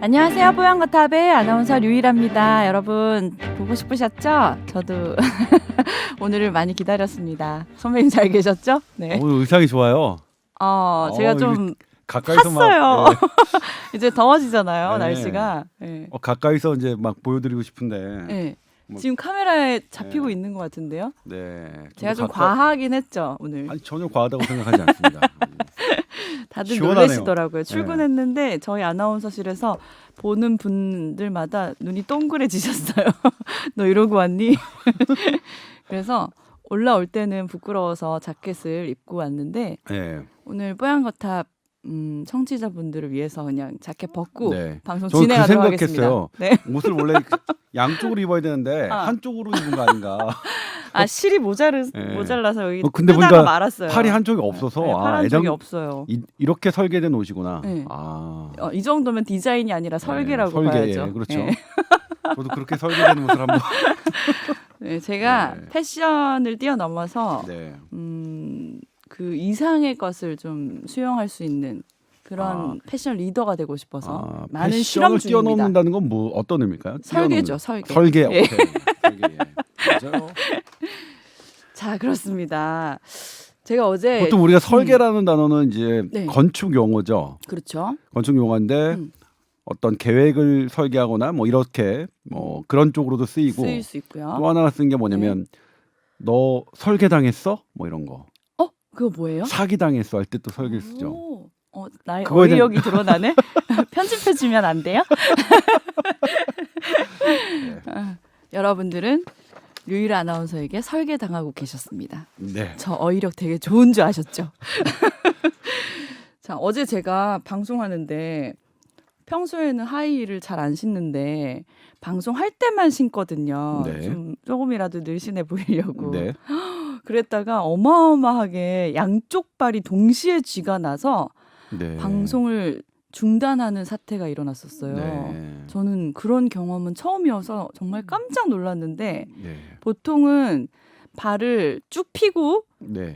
안녕하세요. 뽀얀거탑의 아나운서 류일합니다. 여러분 보고 싶으셨죠? 저도 오늘을 많이 기다렸습니다. 선배님 잘 계셨죠? 네. 오늘 의상이 좋아요. 제가 좀 가까이서 탔어요. 막 이제 더워지잖아요, 네. 날씨가. 네. 가까이서 이제 막 보여드리고 싶은데. 네. 뭐- 지금 카메라에 잡히고 네. 있는 것 같은데요. 네. 제가 좀 가까- 과하긴 했죠, 오늘. 아니 전혀 과하다고 생각하지 않습니다. 다들 시원하네요. 놀라시더라고요. 출근했는데 저희 아나운서실에서 보는 분들마다 눈이 동그래지셨어요. 너 이러고 왔니? 그래서 올라올 때는 부끄러워서 자켓을 입고 왔는데 네. 오늘 뽀얀거탑 청취자분들을 위해서 그냥 자켓 벗고 네. 방송 저는 그 진행하도록 하겠습니다. 생각했어요. 네. 옷을 원래 양쪽으로 입어야 되는데 아. 한쪽으로 입은 거 아닌가. 실이 네. 모자라서 여기 근데 뜨다가 보니까 말았어요. 팔이 한쪽이 없어서 네, 팔 한쪽이 애당 없어요. 이렇게 설계된 옷이구나. 네. 이 이 정도면 디자인이 아니라 설계라고 설계, 봐야죠. 예, 그렇죠. 네. 저도 그렇게 설계된 옷을 한번. 네, 제가 네. 패션을 뛰어넘어서 네. 그 이상의 것을 좀 수용할 수 있는 그런 패션 리더가 되고 싶어서 많은 실험 패션을 중입니다. 뛰어넘는다는 건 뭐 어떤 의미일까요? 설계죠, 뛰어넘는. 설계. 설계. 예. 오케이. 설계. 예. 맞아요. 자, 그렇습니다. 제가 어제 보통 우리가 설계라는 단어는 이제 네. 건축 용어죠. 그렇죠. 건축 용어인데 음. 어떤 계획을 설계하거나 뭐 이렇게 뭐 그런 쪽으로도 쓰이고 쓰일 수 있고요. 또 하나 쓴 게 뭐냐면 너 설계당했어? 뭐 이런 거. 그거 뭐예요? 사기당했어 할 때 또 설계 쓰죠. 오, 나의 그거에 대한- 어휘력이 드러나네. 편집해 주면 안 돼요? 여러분들은 류일 아나운서에게 설계 당하고 계셨습니다. 네. 저 어휘력 되게 좋은 줄 아셨죠? 자, 어제 제가 방송하는데 평소에는 하이힐을 잘 안 신는데 방송할 때만 신거든요. 네. 조금이라도 늘씬해 보이려고. 네. 그랬다가 어마어마하게 양쪽 발이 동시에 쥐가 나서 네. 방송을 중단하는 사태가 일어났었어요. 네. 저는 그런 경험은 처음이어서 정말 깜짝 놀랐는데 네. 보통은 발을 쭉 펴고 네.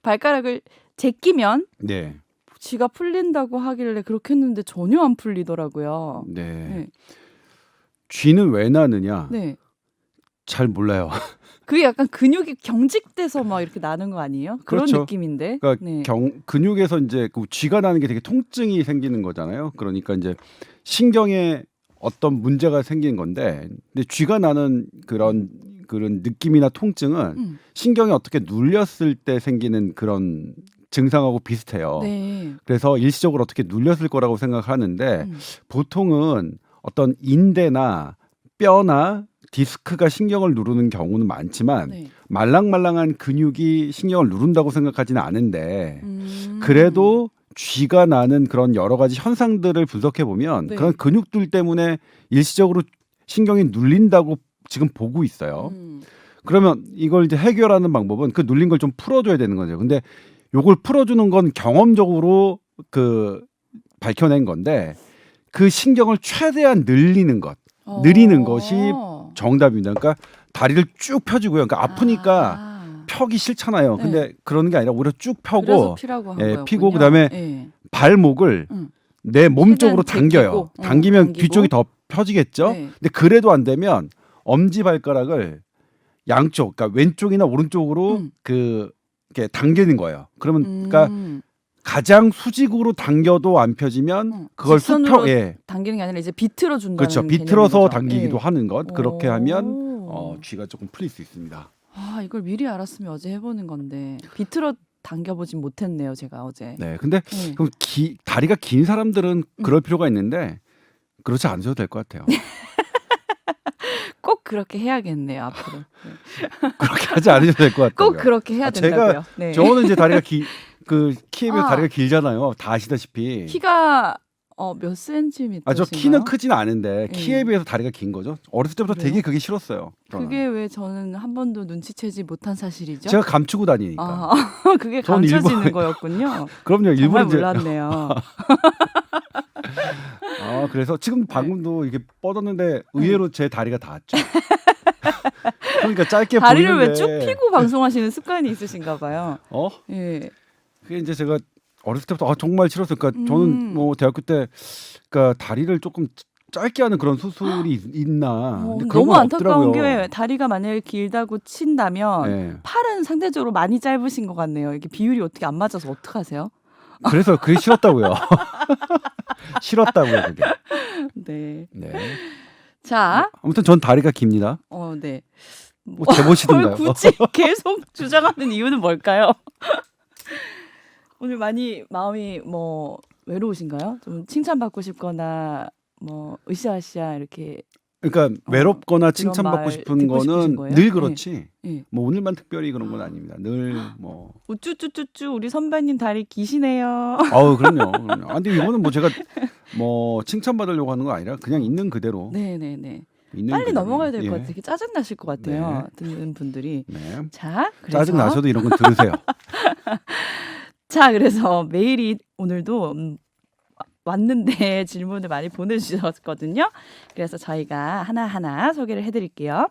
발가락을 제끼면 네. 쥐가 풀린다고 하길래 그렇게 했는데 전혀 안 풀리더라고요. 네. 네. 쥐는 왜 나느냐? 네. 잘 몰라요. 그게 약간 근육이 경직돼서 막 이렇게 나는 거 아니에요? 그런 그렇죠. 느낌인데. 그러니까 네. 근육에서 이제 그 쥐가 나는 게 되게 통증이 생기는 거잖아요. 그러니까 이제 신경에 어떤 문제가 생긴 건데, 근데 쥐가 나는 그런 느낌이나 통증은 신경이 어떻게 눌렸을 때 생기는 그런 증상하고 비슷해요. 네. 그래서 일시적으로 어떻게 눌렸을 거라고 생각하는데 보통은 어떤 인대나 뼈나 디스크가 신경을 누르는 경우는 많지만 네. 말랑말랑한 근육이 신경을 누른다고 생각하지는 않은데 음. 그래도 쥐가 나는 그런 여러 가지 현상들을 분석해 보면 네. 그런 근육들 때문에 일시적으로 신경이 눌린다고 지금 보고 있어요. 그러면 이걸 이제 해결하는 방법은 그 눌린 걸 좀 풀어줘야 되는 거죠. 근데 요걸 풀어주는 건 경험적으로 밝혀낸 건데 그 신경을 최대한 늘리는 것, 느리는 것이 정답입니다. 그러니까 다리를 쭉 펴주고요. 그러니까 아프니까 펴기 싫잖아요. 네. 근데 그러는 게 아니라 오히려 쭉 그래서 펴고 피라고 한 예, 거였군요. 피고 그다음에 예. 발목을 음. 내 몸 쪽으로 최대한 제끼고, 당겨요. 당기면 당기고. 뒤쪽이 더 펴지겠죠. 네. 근데 그래도 안 되면 엄지 발가락을 양쪽, 그러니까 왼쪽이나 오른쪽으로 이렇게 당기는 거예요. 그러면 그러니까 가장 수직으로 당겨도 안 펴지면 그걸 직선으로 예. 당기는 게 아니라 이제 비틀어 준다는 그렇죠. 개념인 비틀어서 거죠. 당기기도 예. 하는 것. 그렇게 하면 오. 쥐가 조금 풀릴 수 있습니다. 이걸 미리 알았으면 어제 해보는 건데 비틀어 당겨보진 못했네요, 제가 어제. 네. 근데 네. 그럼 다리가 긴 사람들은 그럴 필요가 있는데 그렇지 않으셔도 될 것 같아요. 꼭 그렇게 해야겠네요, 앞으로. 네. 그렇게 하지 않으셔도 될 것 같아요. 꼭 그렇게 해야 된다고요. 네. 저는 이제 다리가 키에 비해서 아. 다리가 길잖아요. 다 아시다시피. 키가 몇 센티미터? 저 키는 크진 않은데 네. 키에 비해서 다리가 긴 거죠. 어렸을 때부터 그래요? 되게 그게 싫었어요. 저는. 그게 왜 저는 한 번도 눈치채지 못한 사실이죠? 제가 감추고 다니니까. 그게 전 감춰지는 일부러- 거였군요. 그럼요. 일부러 정말 이제 몰랐네요. 그래서 지금 방금도 이렇게 뻗었는데 의외로 제 다리가 닿았죠. 그러니까 짧게 다리를 보이는데 왜 쭉 펴고 방송하시는 습관이 있으신가 봐요. 어? 예. 그게 이제 제가 어렸을 때부터 정말 싫었어요. 그러니까 저는 뭐 대학교 때 그러니까 다리를 조금 짧게 하는 그런 수술이 있나. 근데 그런 너무 건 안타까운 없더라고요. 게 다리가 만약에 길다고 친다면 네. 팔은 상대적으로 많이 짧으신 것 같네요. 이게 비율이 어떻게 안 맞아서 어떡하세요? 그래서 그게 싫었다고요. 싫었다고요, 그게. 네. 네. 자, 아무튼 전 다리가 깁니다. 네. 뭐 재보시던가요? 그걸 굳이 계속 주장하는 이유는 뭘까요? 오늘 많이 마음이 뭐 외로우신가요? 좀 칭찬받고 싶거나 뭐 으쌰으쌰 이렇게 그러니까 외롭거나 그런 칭찬받고 말 싶은 듣고 싶으신 거는 거예요? 늘 그렇지. 예. 뭐 오늘만 특별히 그런 건 아닙니다. 늘 뭐. 우쭈쭈쭈쭈 우리 선배님 다리 기시네요. 아우 그럼요. 그럼요. 근데 이거는 뭐 제가 뭐 칭찬받으려고 하는 거 아니라 그냥 있는 그대로. 네네네. 있는 빨리 그대로. 넘어가야 될 것 예. 같아요. 되게 짜증 나실 것 같아요. 듣는 분들이. 네. 자, 그래서 짜증 나셔도 이런 건 들으세요. 자, 그래서 메일이 오늘도 왔는데 질문을 많이 보내주셨거든요. 그래서 저희가 하나하나 소개를 해드릴게요.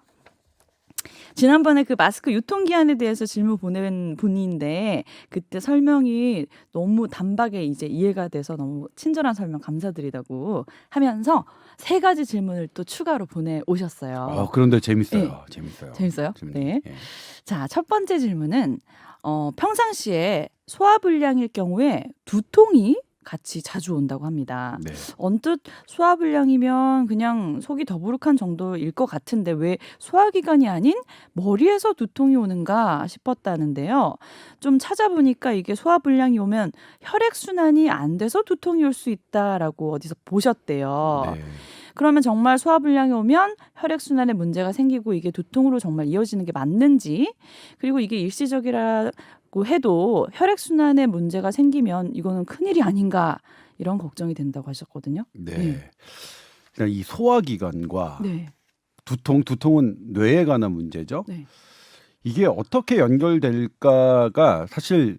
지난번에 그 마스크 유통기한에 대해서 질문 보낸 분인데 그때 설명이 너무 단박에 이제 이해가 돼서 너무 친절한 설명 감사드리다고 하면서 3가지 질문을 또 추가로 보내오셨어요. 그런데 재밌어요. 네. 재밌어요. 재밌어요? 네. 예. 자, 첫 번째 질문은 평상시에 소화불량일 경우에 두통이 같이 자주 온다고 합니다. 네. 언뜻 소화불량이면 그냥 속이 더부룩한 정도일 것 같은데 왜 소화기관이 아닌 머리에서 두통이 오는가 싶었다는데요. 좀 찾아보니까 이게 소화불량이 오면 혈액순환이 안 돼서 두통이 올 수 있다라고 어디서 보셨대요. 네. 그러면 정말 소화불량이 오면 혈액순환에 문제가 생기고 이게 두통으로 정말 이어지는 게 맞는지, 그리고 이게 일시적이라고 해도 혈액순환에 문제가 생기면 이거는 큰일이 아닌가 이런 걱정이 된다고 하셨거든요. 네. 네. 그러니까 이 소화기관과 네. 두통은 뇌에 관한 문제죠. 네. 이게 어떻게 연결될까가 사실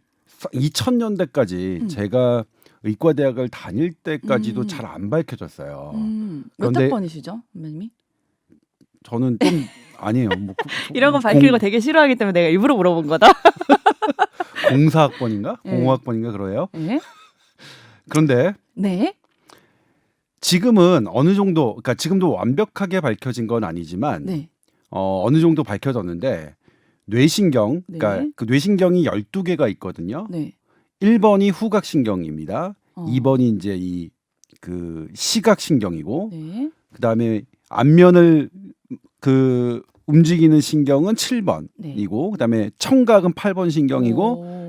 2000년대까지 제가 의과대학을 다닐 때까지도 잘 안 밝혀졌어요. 몇 그런데- 학번이시죠, 선배님이? 저는 좀 아니에요. 뭐 이런 거 밝히는 거 되게 싫어하기 때문에 내가 일부러 물어본 거다. 04학번인가? 네. 05학번인가 그래요. 네. 그런데 네. 지금은 어느 정도, 그러니까 지금도 완벽하게 밝혀진 건 아니지만 네. 어느 정도 밝혀졌는데 뇌신경, 그러니까 네. 그 뇌신경이 12개가 있거든요. 네. 1번이 후각신경입니다. 어. 2번이 이제 이 그 시각신경이고 네. 그다음에 안면을 그 움직이는 신경은 네. 7번이고 그다음에 청각은 8번 신경이고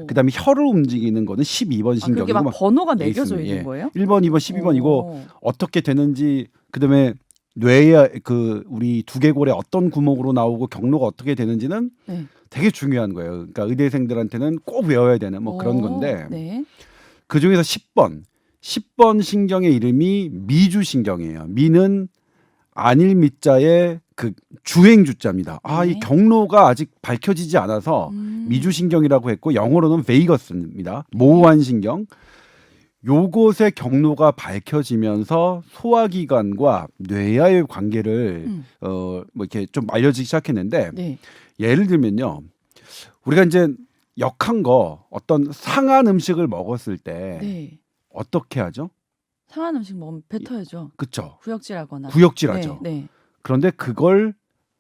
오. 그다음에 혀를 움직이는 거는 12번 그게 신경이고 막 막 번호가 매겨져 있습니다. 있는 예. 거예요? 1번, 2번, 12번이고 오. 어떻게 되는지 그다음에 뇌의 그 우리 두개골에 어떤 구멍으로 나오고 경로가 어떻게 되는지는 네. 되게 중요한 거예요. 그러니까 의대생들한테는 꼭 외워야 되는 뭐 그런 오. 건데 네. 그 중에서 10번 신경의 이름이 미주신경이에요. 미는 안일 미자의 그 주행 주자입니다. 이 네. 경로가 아직 밝혀지지 않아서 미주신경이라고 했고 영어로는 베이거스입니다. 모호한 신경. 요것의 경로가 밝혀지면서 소화기관과 뇌와의 관계를 뭐 이렇게 좀 알려지기 시작했는데 네. 예를 들면요. 우리가 이제 역한 거 어떤 상한 음식을 먹었을 때 네. 어떻게 하죠? 상한 음식 먹으면 뱉어야죠. 그쵸? 구역질하거나. 구역질하죠. 네. 그런데 그걸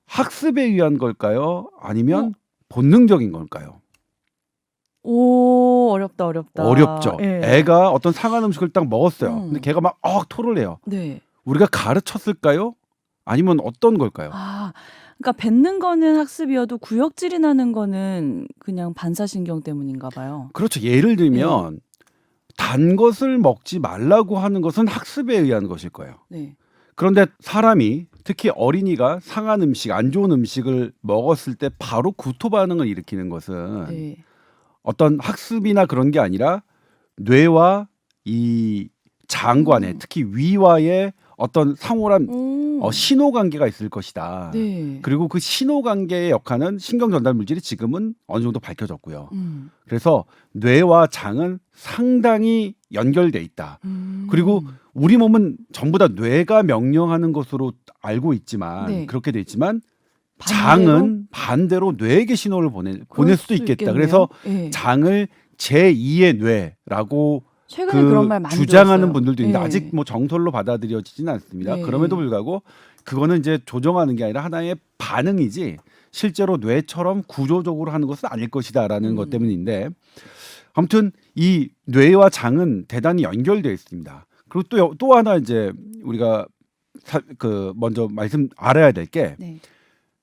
학습에 의한 걸까요? 아니면 어? 본능적인 걸까요? 오, 어렵다. 어렵죠. 예. 애가 어떤 상한 음식을 딱 먹었어요. 음. 근데 걔가 막 토를 해요. 네. 우리가 가르쳤을까요? 아니면 어떤 걸까요? 그러니까 뱉는 거는 학습이어도 구역질이 나는 거는 그냥 반사신경 때문인가 봐요. 그렇죠. 예를 들면 단 것을 먹지 말라고 하는 것은 학습에 의한 것일 거예요. 네. 그런데 사람이 특히 어린이가 상한 음식, 안 좋은 음식을 먹었을 때 바로 구토 반응을 일으키는 것은 네. 어떤 학습이나 그런 게 아니라 뇌와 이 장관의 특히 위와의 어떤 상호란 신호 관계가 있을 것이다. 네. 그리고 그 신호 관계의 역할은 신경 전달 물질이 지금은 어느 정도 밝혀졌고요. 음. 그래서 뇌와 장은 상당히 연결돼 있다. 그리고 우리 몸은 전부 다 뇌가 명령하는 것으로 알고 있지만 네. 그렇게 돼 있지만 반대로? 장은 반대로 뇌에게 신호를 보낼 수도 있겠다. 있겠네요. 그래서 네. 장을 제2의 뇌라고 최근에 그런 말 많이 주장하는 들었어요. 분들도 있는데 네. 아직 뭐 정설로 받아들여지지는 않습니다. 네. 그럼에도 불구하고 그거는 이제 조정하는 게 아니라 하나의 반응이지 실제로 뇌처럼 구조적으로 하는 것은 아닐 것이다라는 것 때문인데 아무튼 이 뇌와 장은 대단히 연결되어 있습니다. 그리고 또 하나 이제 우리가 먼저 알아야 될 게 네.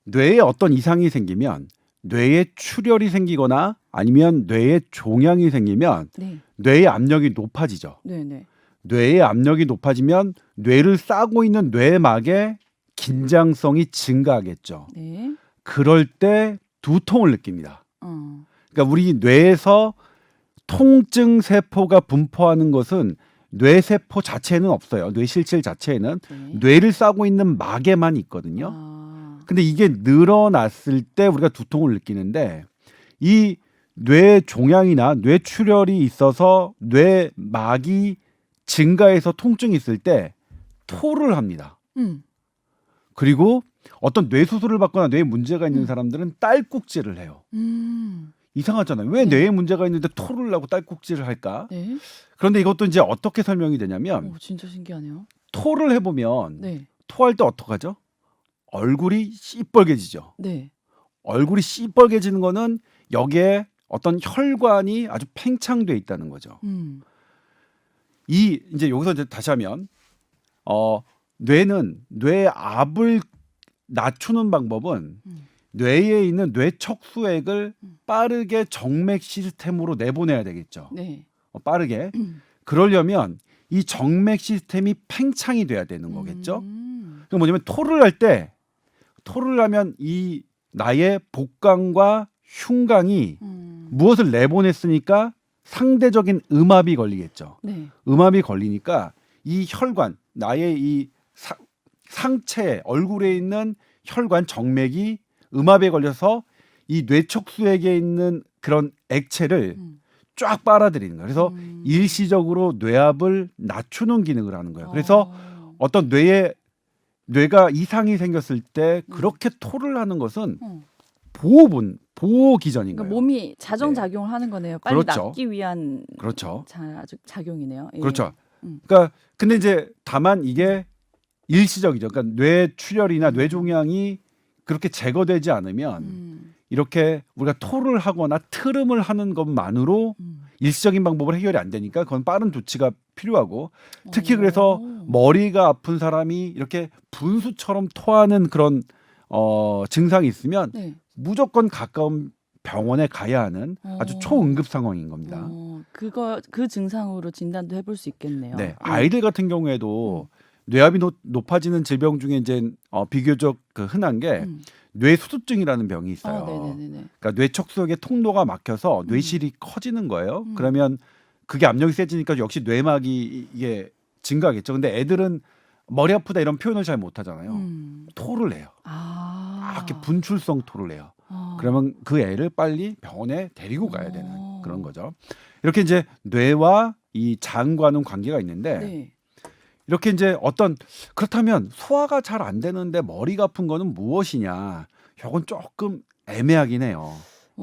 뇌에 어떤 이상이 생기면 뇌에 출혈이 생기거나 아니면 뇌에 종양이 생기면 네. 뇌의 압력이 높아지죠. 네. 네. 뇌의 압력이 높아지면 뇌를 싸고 있는 뇌막의 긴장성이 증가하겠죠. 네. 그럴 때 두통을 느낍니다. 어. 그러니까 우리 뇌에서 통증 세포가 분포하는 것은 뇌 세포 자체에는 없어요. 뇌 실질 자체에는 네. 뇌를 싸고 있는 막에만 있거든요. 아. 근데 이게 늘어났을 때 우리가 두통을 느끼는데 이 뇌 종양이나 뇌 출혈이 있어서 뇌막이 증가해서 통증이 있을 때 토를 합니다. 그리고 어떤 뇌 수술을 받거나 뇌에 문제가 있는 사람들은 딸꾹질을 해요. 이상하잖아요. 왜 네. 뇌에 문제가 있는데 토를 하고 딸꾹질을 할까? 네. 그런데 이것도 이제 어떻게 설명이 되냐면 오, 진짜 신기하네요. 토를 해보면 네. 토할 때 어떡하죠? 얼굴이 씨뻘개지죠. 네. 얼굴이 씨뻘개지는 거는 여기에 어떤 혈관이 아주 팽창돼 있다는 거죠. 이제 여기서 이제 다시 하면 뇌는 뇌압을 낮추는 방법은 뇌에 있는 뇌척수액을 빠르게 정맥 시스템으로 내보내야 되겠죠. 네. 빠르게. 그러려면 이 정맥 시스템이 팽창이 돼야 되는 거겠죠. 그 뭐냐면 토를 하면 이 나의 복강과 흉강이 무엇을 내보냈으니까 상대적인 음압이 걸리겠죠. 네. 음압이 걸리니까 이 혈관, 나의 이 상체 얼굴에 있는 혈관 정맥이 음압에 걸려서 이 뇌척수액에 있는 그런 액체를 쫙 빨아들이는 거예요. 그래서 일시적으로 뇌압을 낮추는 기능을 하는 거예요. 그래서 어떤 뇌가 이상이 생겼을 때 그렇게 토를 하는 것은 보호 기전인 그러니까 거예요. 몸이 자정 작용을 하는 거네요. 빨리 그렇죠. 낫기 위한 그렇죠. 작용이네요. 예. 그렇죠. 그러니까 근데 이제 다만 이게 일시적이죠. 그러니까 뇌 출혈이나 뇌 종양이 그렇게 제거되지 않으면 이렇게 우리가 토를 하거나 트름을 하는 것만으로 일시적인 방법으로 해결이 안 되니까 그건 빠른 조치가 필요하고 특히 그래서 머리가 아픈 사람이 이렇게 분수처럼 토하는 그런 증상이 있으면 네. 무조건 가까운 병원에 가야 하는 아주 초응급 상황인 겁니다. 그 증상으로 진단도 해볼 수 있겠네요. 네, 아이들 같은 경우에도 뇌압이 높아지는 질병 중에 이제 비교적 흔한 게 뇌수두증이라는 병이 있어요. 네네네. 그러니까 뇌척수액의 통로가 막혀서 뇌실이 커지는 거예요. 그러면 그게 압력이 세지니까 역시 뇌막이 이게 증가하겠죠. 근데 애들은 머리 아프다 이런 표현을 잘 못하잖아요. 토를 해요. 이렇게 분출성 토를 해요. 그러면 그 애를 빨리 병원에 데리고 가야 되는 그런 거죠. 이렇게 이제 뇌와 이 장과는 관계가 있는데 네. 이렇게 이제 그렇다면 소화가 잘 안 되는데 머리가 아픈 거는 무엇이냐? 이건 조금 애매하긴 해요.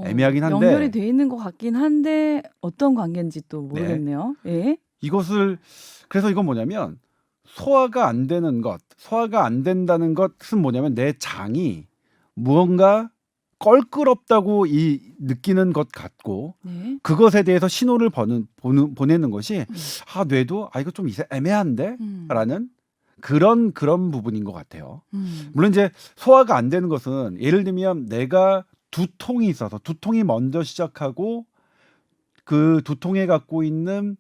애매하긴 한데 연결이 돼 있는 것 같긴 한데 어떤 관계인지 또 모르겠네요. 예. 그래서 이건 뭐냐면 소화가 안 된다는 것은 뭐냐면 내 장이 무언가 껄끄럽다고 느끼는 것 같고 네. 그것에 대해서 신호를 보내는 것이 뇌도 이거 좀 애매한데 라는 그런 부분인 것 같아요. 물론 이제 소화가 안 되는 것은 예를 들면 내가 두통이 있어서 두통이 먼저 시작하고 그 두통에 갖고 있는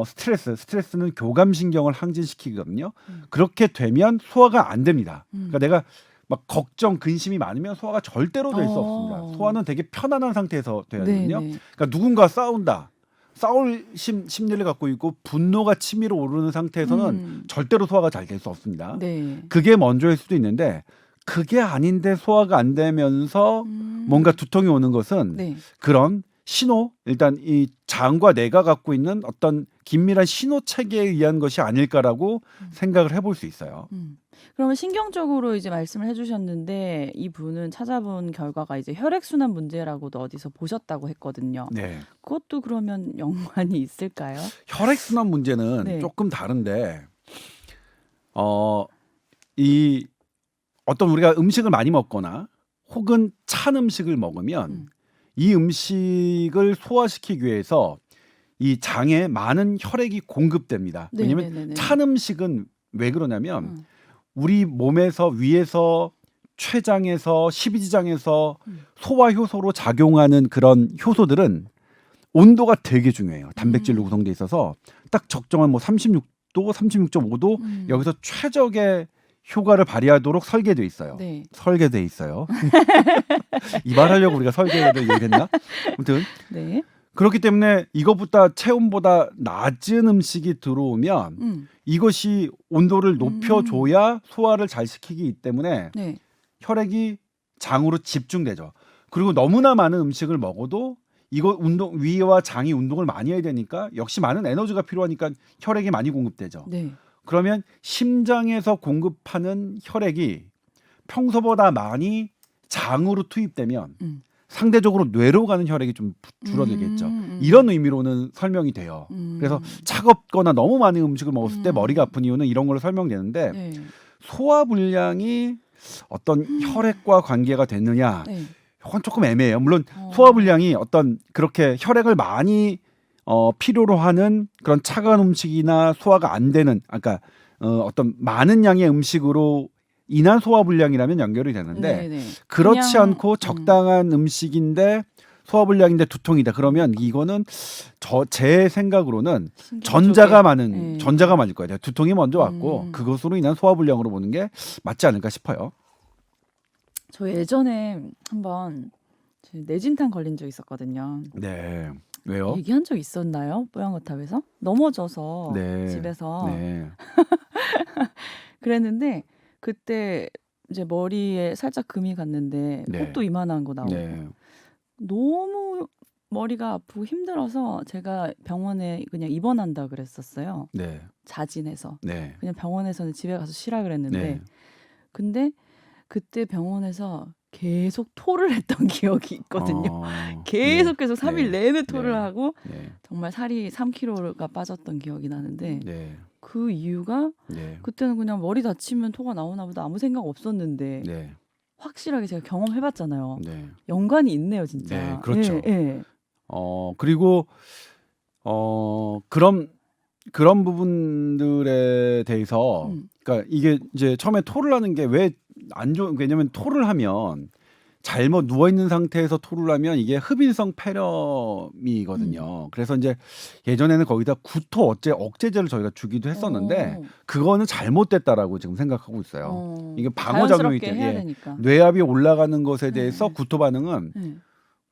스트레스는 교감신경을 항진시키거든요. 그렇게 되면 소화가 안 됩니다. 그러니까 내가 막 걱정, 근심이 많으면 소화가 절대로 될 수 없습니다. 소화는 되게 편안한 상태에서 돼야 되거든요. 그러니까 누군가 싸울 심리를 갖고 있고 분노가 치밀어 오르는 상태에서는 절대로 소화가 잘 될 수 없습니다. 네. 그게 먼저일 수도 있는데 그게 아닌데 소화가 안 되면서 뭔가 두통이 오는 것은 네. 그런 신호, 일단 이 장과 뇌가 갖고 있는 어떤 긴밀한 신호 체계에 의한 것이 아닐까라고 생각을 해볼 수 있어요. 그러면 신경적으로 이제 말씀을 해주셨는데 이분은 찾아본 결과가 이제 혈액순환 문제라고도 어디서 보셨다고 했거든요. 네. 그것도 그러면 연관이 있을까요? 혈액순환 문제는 네. 조금 다른데 이 어떤 우리가 음식을 많이 먹거나 혹은 찬 음식을 먹으면 음. 이 음식을 소화시키기 위해서 이 장에 많은 혈액이 공급됩니다. 왜냐하면 네네네네. 찬 음식은 왜 그러냐면 음. 우리 몸에서 위에서 췌장에서 십이지장에서 소화 효소로 작용하는 그런 효소들은 온도가 되게 중요해요. 단백질로 구성돼 있어서 딱 적정한 뭐 36도, 36.5도 여기서 최적의 효과를 발휘하도록 설계돼 있어요. 네. 설계돼 있어요. 이 말하려고 우리가 설계를 얘기했나? 아무튼 네. 그렇기 때문에 이것보다 체온보다 낮은 음식이 들어오면 이것이 온도를 높여줘야 소화를 잘 시키기 때문에 네. 혈액이 장으로 집중되죠. 그리고 너무나 많은 음식을 먹어도 이거 위와 장이 운동을 많이 해야 되니까 역시 많은 에너지가 필요하니까 혈액이 많이 공급되죠. 네. 그러면 심장에서 공급하는 혈액이 평소보다 많이 장으로 투입되면 상대적으로 뇌로 가는 혈액이 좀 줄어들겠죠. 이런 의미로는 설명이 돼요. 그래서 차갑거나 너무 많은 음식을 먹었을 때 머리가 아픈 이유는 이런 걸로 설명되는데 네. 소화불량이 어떤 혈액과 관계가 됐느냐 네. 이건 조금 애매해요. 물론 소화불량이 어떤 그렇게 혈액을 많이 필요로 하는 그런 차가운 음식이나 소화가 안 되는 그러니까 어떤 많은 양의 음식으로 인한 소화불량이라면 연결이 되는데 네네. 그렇지 그냥, 않고 적당한 음식인데 소화불량인데 두통이다. 그러면 이거는 제 생각으로는 신경 전자가 쪽에. 많은 네. 전자가 맞을 거예요. 두통이 먼저 왔고 그것으로 인한 소화불량으로 보는 게 맞지 않을까 싶어요. 저 예전에 한번 뇌진탕 걸린 적 있었거든요. 네. 왜요? 얘기한 적 있었나요? 뽀얀거탑에서 넘어져서 네. 집에서 네. 그랬는데 그때 이제 머리에 살짝 금이 갔는데 네. 혹도 이만한 거 나오고 네. 너무 머리가 아프고 힘들어서 제가 병원에 그냥 입원한다 그랬었어요. 네. 자진해서 네. 그냥 병원에서는 집에 가서 쉬라 그랬는데 네. 근데 그때 병원에서 계속 토를 했던 기억이 있거든요. 계속 3일 내내 토를 네. 하고 네. 정말 살이 3kg가 빠졌던 기억이 나는데 네. 그 이유가 네. 그때는 그냥 머리 다치면 토가 나오나 보다 아무 생각 없었는데 네. 확실하게 제가 경험해봤잖아요. 네. 연관이 있네요, 진짜. 네, 그렇죠. 예, 예. 그리고 그런 부분들에 대해서 그러니까 이게 이제 처음에 토를 하는 게 왜 안 좋은 왜냐면 토를 하면 잘못 누워 있는 상태에서 토를 하면 이게 흡인성 폐렴이거든요. 그래서 이제 예전에는 거기다 구토 억제제를 저희가 주기도 했었는데 그거는 잘못됐다라고 지금 생각하고 있어요. 이게 방어작용이 자연스럽게 해야 되니까. 뇌압이 올라가는 것에 대해서 구토 반응은 네. 그냥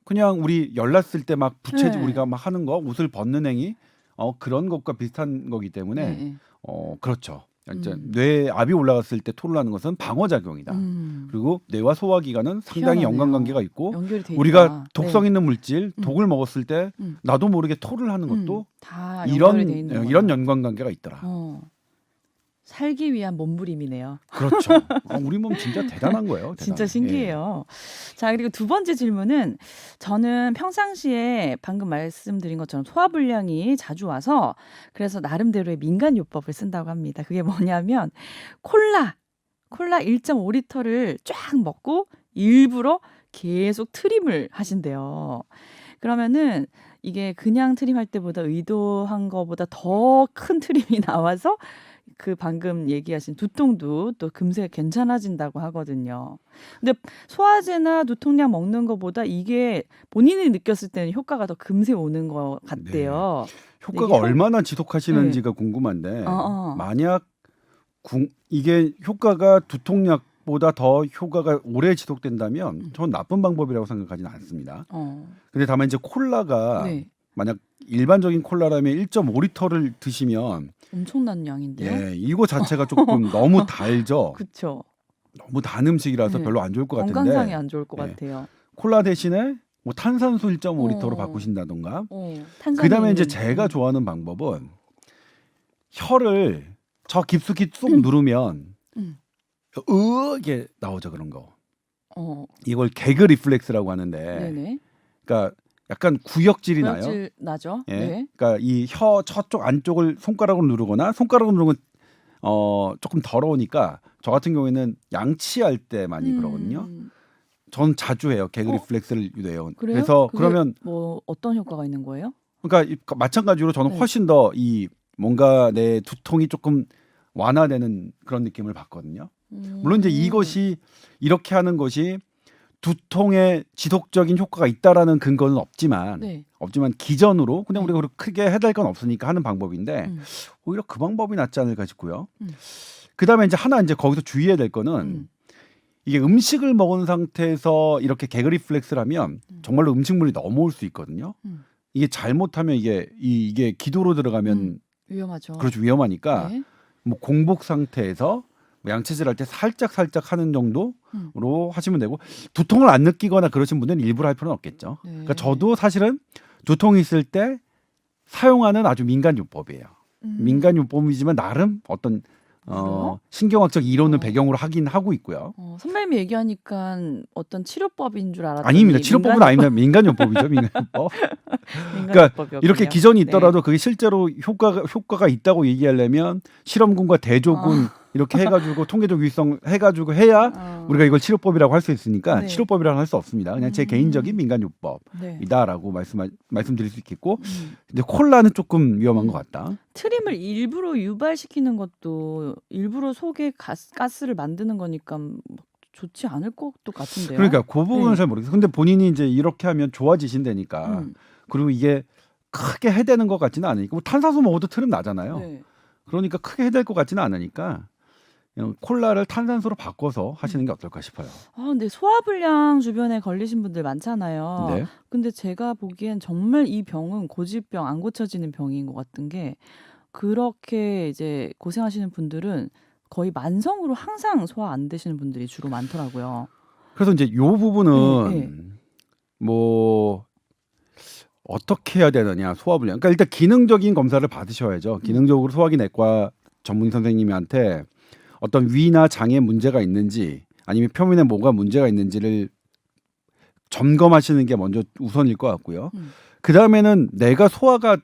그냥 우리 열났을 때 막 부채질 네. 우리가 막 하는 거 옷을 벗는 행위 그런 것과 비슷한 거기 때문에 네. 그렇죠. 이제 뇌압이 올라갔을 때 토를 하는 것은 방어작용이다. 그리고 뇌와 소화기관은 상당히 희한하네요. 연관관계가 있고 연결이 돼 우리가 있다. 독성 있는 물질 독을 먹었을 때 나도 모르게 토를 하는 것도 다 이런 연결이 돼 있는 이런 거예요. 연관관계가 있더라. 살기 위한 몸부림이네요. 그렇죠. 우리 몸 진짜 대단한 거예요. 진짜 대단해. 신기해요. 자, 그리고 두 번째 질문은 저는 평상시에 방금 말씀드린 것처럼 소화불량이 자주 와서 그래서 나름대로의 민간요법을 쓴다고 합니다. 그게 뭐냐면 콜라 1.5리터를 쫙 먹고 일부러 계속 트림을 하신대요. 그러면은 이게 그냥 트림할 때보다 의도한 거보다 더 큰 트림이 나와서 그 방금 얘기하신 두통도 또 금세 괜찮아진다고 하거든요. 근데 소화제나 두통약 먹는 것보다 이게 본인이 느꼈을 때는 효과가 더 금세 오는 것 같대요. 효과가 이게 얼마나 지속하시는지가 궁금한데 만약 이게 효과가 두통약보다 더 효과가 오래 지속된다면 전 나쁜 방법이라고 생각하지는 않습니다. 근데 다만 이제 콜라가 네. 만약 일반적인 콜라라면 1.5리터를 드시면 엄청난 양인데요. 예, 이거 자체가 조금 너무 달죠. 그렇죠. 너무 단 음식이라서 네. 별로 안 좋을 것 같은데 건강상에 안 좋을 것 예. 같아요. 콜라 대신에 뭐 탄산수 1.5리터로 바꾸신다던가 그다음에 이제 제가 좋아하는 방법은 혀를 저 깊숙이 쏙 누르면 이게 나오죠 그런 거. 어, 이걸 개그 리플렉스라고 하는데, 네네. 그러니까 약간 구역질이 나요. 구역질 나죠. 예. 네. 그러니까 이 혀 저쪽 안쪽을 손가락으로 누르거나 손가락으로 누르면 조금 더러우니까 저 같은 경우에는 양치할 때 많이 그러거든요. 전 자주 해요. 개그 어? 리플렉스를 유도해요. 그래요? 그래서 그게 그러면 뭐 어떤 효과가 있는 거예요? 그러니까 마찬가지로 저는 네. 훨씬 더 이 뭔가 내 두통이 조금 완화되는 그런 느낌을 받거든요. 물론 이제 이것이 이렇게 하는 것이 두통에 지속적인 효과가 있다라는 근거는 없지만 네. 기전으로 그냥 네. 우리가 크게 해달 건 없으니까 하는 방법인데 음. 오히려 그 방법이 낫지 않을까 싶고요. 음. 그다음에 이제 하나 이제 거기서 주의해야 될 거는 음. 이게 음식을 먹은 상태에서 이렇게 개그 리플렉스를 하면 정말로 음식물이 넘어올 수 있거든요. 음. 이게 잘못하면 이게 기도로 들어가면 위험하죠. 그렇죠 위험하니까 네. 뭐 공복 상태에서 뭐 양치질 할 때 살짝 하는 정도로 하시면 되고 두통을 안 느끼거나 그러신 분들은 일부러 할 필요는 없겠죠. 네. 그러니까 저도 사실은 두통이 있을 때 사용하는 아주 민간 요법이에요. 민간 요법이지만 나름 어떤 그래요? 신경학적 이론을 어. 배경으로 하긴 하고 있고요. 선배님이 얘기하니까 어떤 치료법인 줄 알았더니 아닙니다. 치료법은 아닙니다. 민간 요법이죠. 민간 요법. 그러니까 민간요법이었군요. 이렇게 기전이 네. 있더라도 그게 실제로 효과가 있다고 얘기하려면 실험군과 대조군 이렇게 해가지고 통계적 유의성 해가지고 해야 우리가 이걸 치료법이라고 할 수 있으니까 네. 치료법이라고 할 수 없습니다. 그냥 제 개인적인 민간 요법이다라고 네. 말씀드릴 수 있겠고, 근데 콜라는 조금 위험한 것 같다. 트림을 일부러 유발시키는 것도 일부러 속에 가스를 만드는 거니까 좋지 않을 것도 같은데요. 그러니까 그 부분은 네. 잘 모르겠어요. 근데 본인이 이제 이렇게 하면 좋아지신다니까. 그리고 이게 크게 해대는 것 같지는 않으니까 뭐 탄산수 먹어도 트림 나잖아요. 네. 그러니까 크게 해댈 것 같지는 않으니까 콜라를 탄산수로 바꿔서 하시는 게 어떨까 싶어요. 근데 소화불량 주변에 걸리신 분들 많잖아요. 네. 근데 제가 보기엔 정말 이 병은 고질병 안 고쳐지는 병인 것 같은 게 그렇게 이제 고생하시는 분들은 거의 만성으로 항상 소화 안 되시는 분들이 주로 많더라고요. 그래서 이제 요 부분은 네. 뭐 어떻게 해야 되느냐 소화불량. 그러니까 일단 기능적인 검사를 받으셔야죠. 기능적으로 소화기내과 전문 선생님한테 어떤 위나 장에 문제가 있는지 아니면 표면에 뭐가 문제가 있는지를 점검하시는 게 먼저 우선일 것 같고요. 그 다음에는 내가 소화가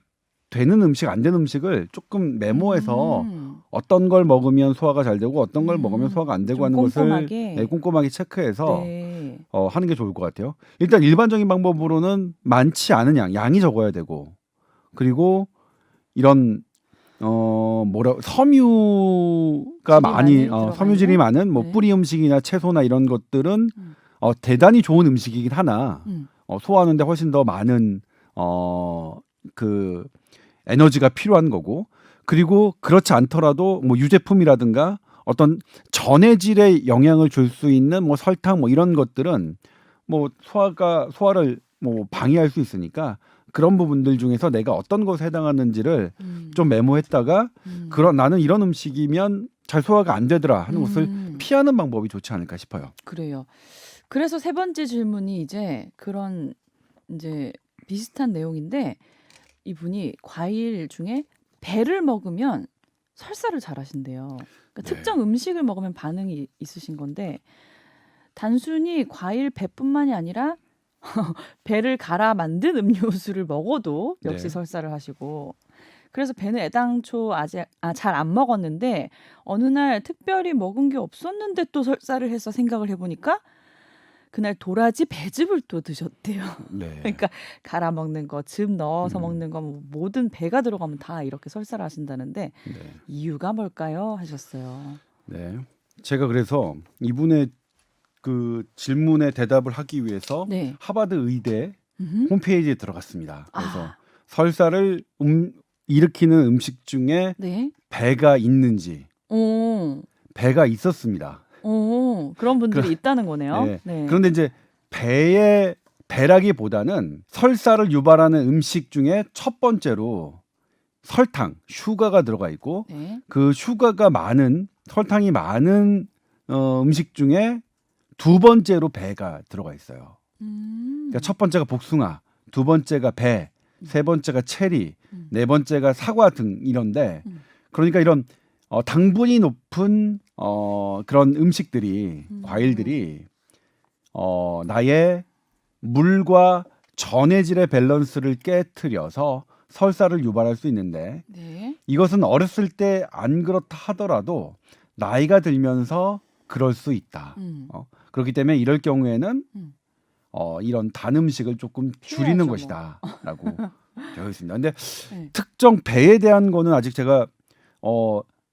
되는 음식 안 되는 음식을 조금 메모해서 어떤 걸 먹으면 소화가 잘 되고 어떤 걸 먹으면 소화가 안 되고 좀 하는 꼼꼼하게. 것을 꼼꼼하게 체크해서 네. 하는 게 좋을 것 같아요. 일단 일반적인 방법으로는 많지 않은 양이 적어야 되고 그리고 이런 섬유가 질이 많이 들어가 섬유질이 있는? 많은 뭐 네. 뿌리 음식이나 채소나 이런 것들은 대단히 좋은 음식이긴 하나 소화하는데 훨씬 더 많은 그 에너지가 필요한 거고 그리고 그렇지 않더라도 뭐 유제품이라든가 어떤 전해질에 영향을 줄 수 있는 뭐 설탕 뭐 이런 것들은 뭐 소화를 뭐 방해할 수 있으니까 그런 부분들 중에서 내가 어떤 것에 해당하는지를 좀 메모했다가 나는 이런 음식이면 잘 소화가 안 되더라 하는 것을 피하는 방법이 좋지 않을까 싶어요. 그래요. 그래서 세 번째 질문이 이제 그런 이제 비슷한 내용인데 이분이 과일 중에 배를 먹으면 설사를 잘 하신대요. 그러니까 특정 음식을 먹으면 반응이 있으신 건데 단순히 과일 배뿐만이 아니라 배를 갈아 만든 음료수를 먹어도 역시 네. 설사를 하시고 그래서 배는 애당초 아직 잘 안 먹었는데 어느 날 특별히 먹은 게 없었는데 또 설사를 해서 생각을 해보니까 그날 도라지 배즙을 또 드셨대요. 네. 그러니까 갈아 먹는 거, 즙 넣어서 먹는 거 뭐 모든 배가 들어가면 다 이렇게 설사를 하신다는데 네. 이유가 뭘까요? 하셨어요. 네. 제가 그래서 이분의 그 질문에 대답을 하기 위해서 네. 하버드 의대 음흠. 홈페이지에 들어갔습니다. 그래서 설사를 일으키는 음식 중에 네. 배가 있는지 오. 배가 있었습니다. 그런 분들이 있다는 거네요. 네. 네. 그런데 이제 배라기보다는 설사를 유발하는 음식 중에 첫 번째로 설탕, 슈가가 들어가 있고 네. 그 설탕이 많은 음식 중에 두 번째로 배가 들어가 있어요. 그러니까 첫 번째가 복숭아, 두 번째가 배, 세 번째가 체리, 네 번째가 사과 등 이런데 그러니까 이런 당분이 높은 그런 음식들이 과일들이 나의 물과 전해질의 밸런스를 깨트려서 설사를 유발할 수 있는데 네. 이것은 어렸을 때 안 그렇다 하더라도 나이가 들면서 그럴 수 있다. 그렇기 때문에 이럴 경우에는 이런 단 음식을 조금 줄이는 피해야죠, 것이다라고 되어 있습니다. 근데 네. 특정 배에 대한 거는 아직 제가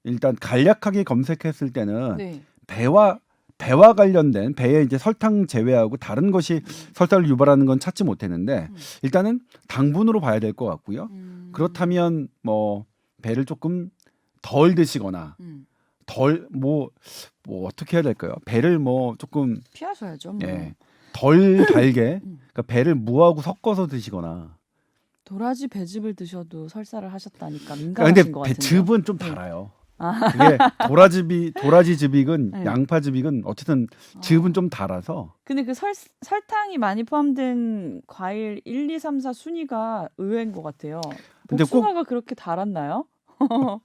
일단 간략하게 검색했을 때는 네. 배와 관련된 배에 이제 설탕 제외하고 다른 것이 설사를 유발하는 건 찾지 못했는데 일단은 당분으로 봐야 될 것 같고요. 그렇다면 뭐 배를 조금 덜 드시거나 덜 뭐 어떻게 해야 될까요? 배를 뭐 조금 피하셔야죠. 뭐. 덜 달게 그러니까 배를 무하고 섞어서 드시거나. 도라지 배즙을 드셔도 설사를 하셨다니까 근데 민감하신 것 같은데. 배즙은 좀 달아요. 이게 도라지즙이건 네. 양파즙이건 어쨌든 즙은 좀 달아서. 근데 그 설탕이 많이 포함된 과일 1, 2, 3, 4 순위가 의외인 것 같아요. 근데 꼭- 복숭아가 그렇게 달았나요?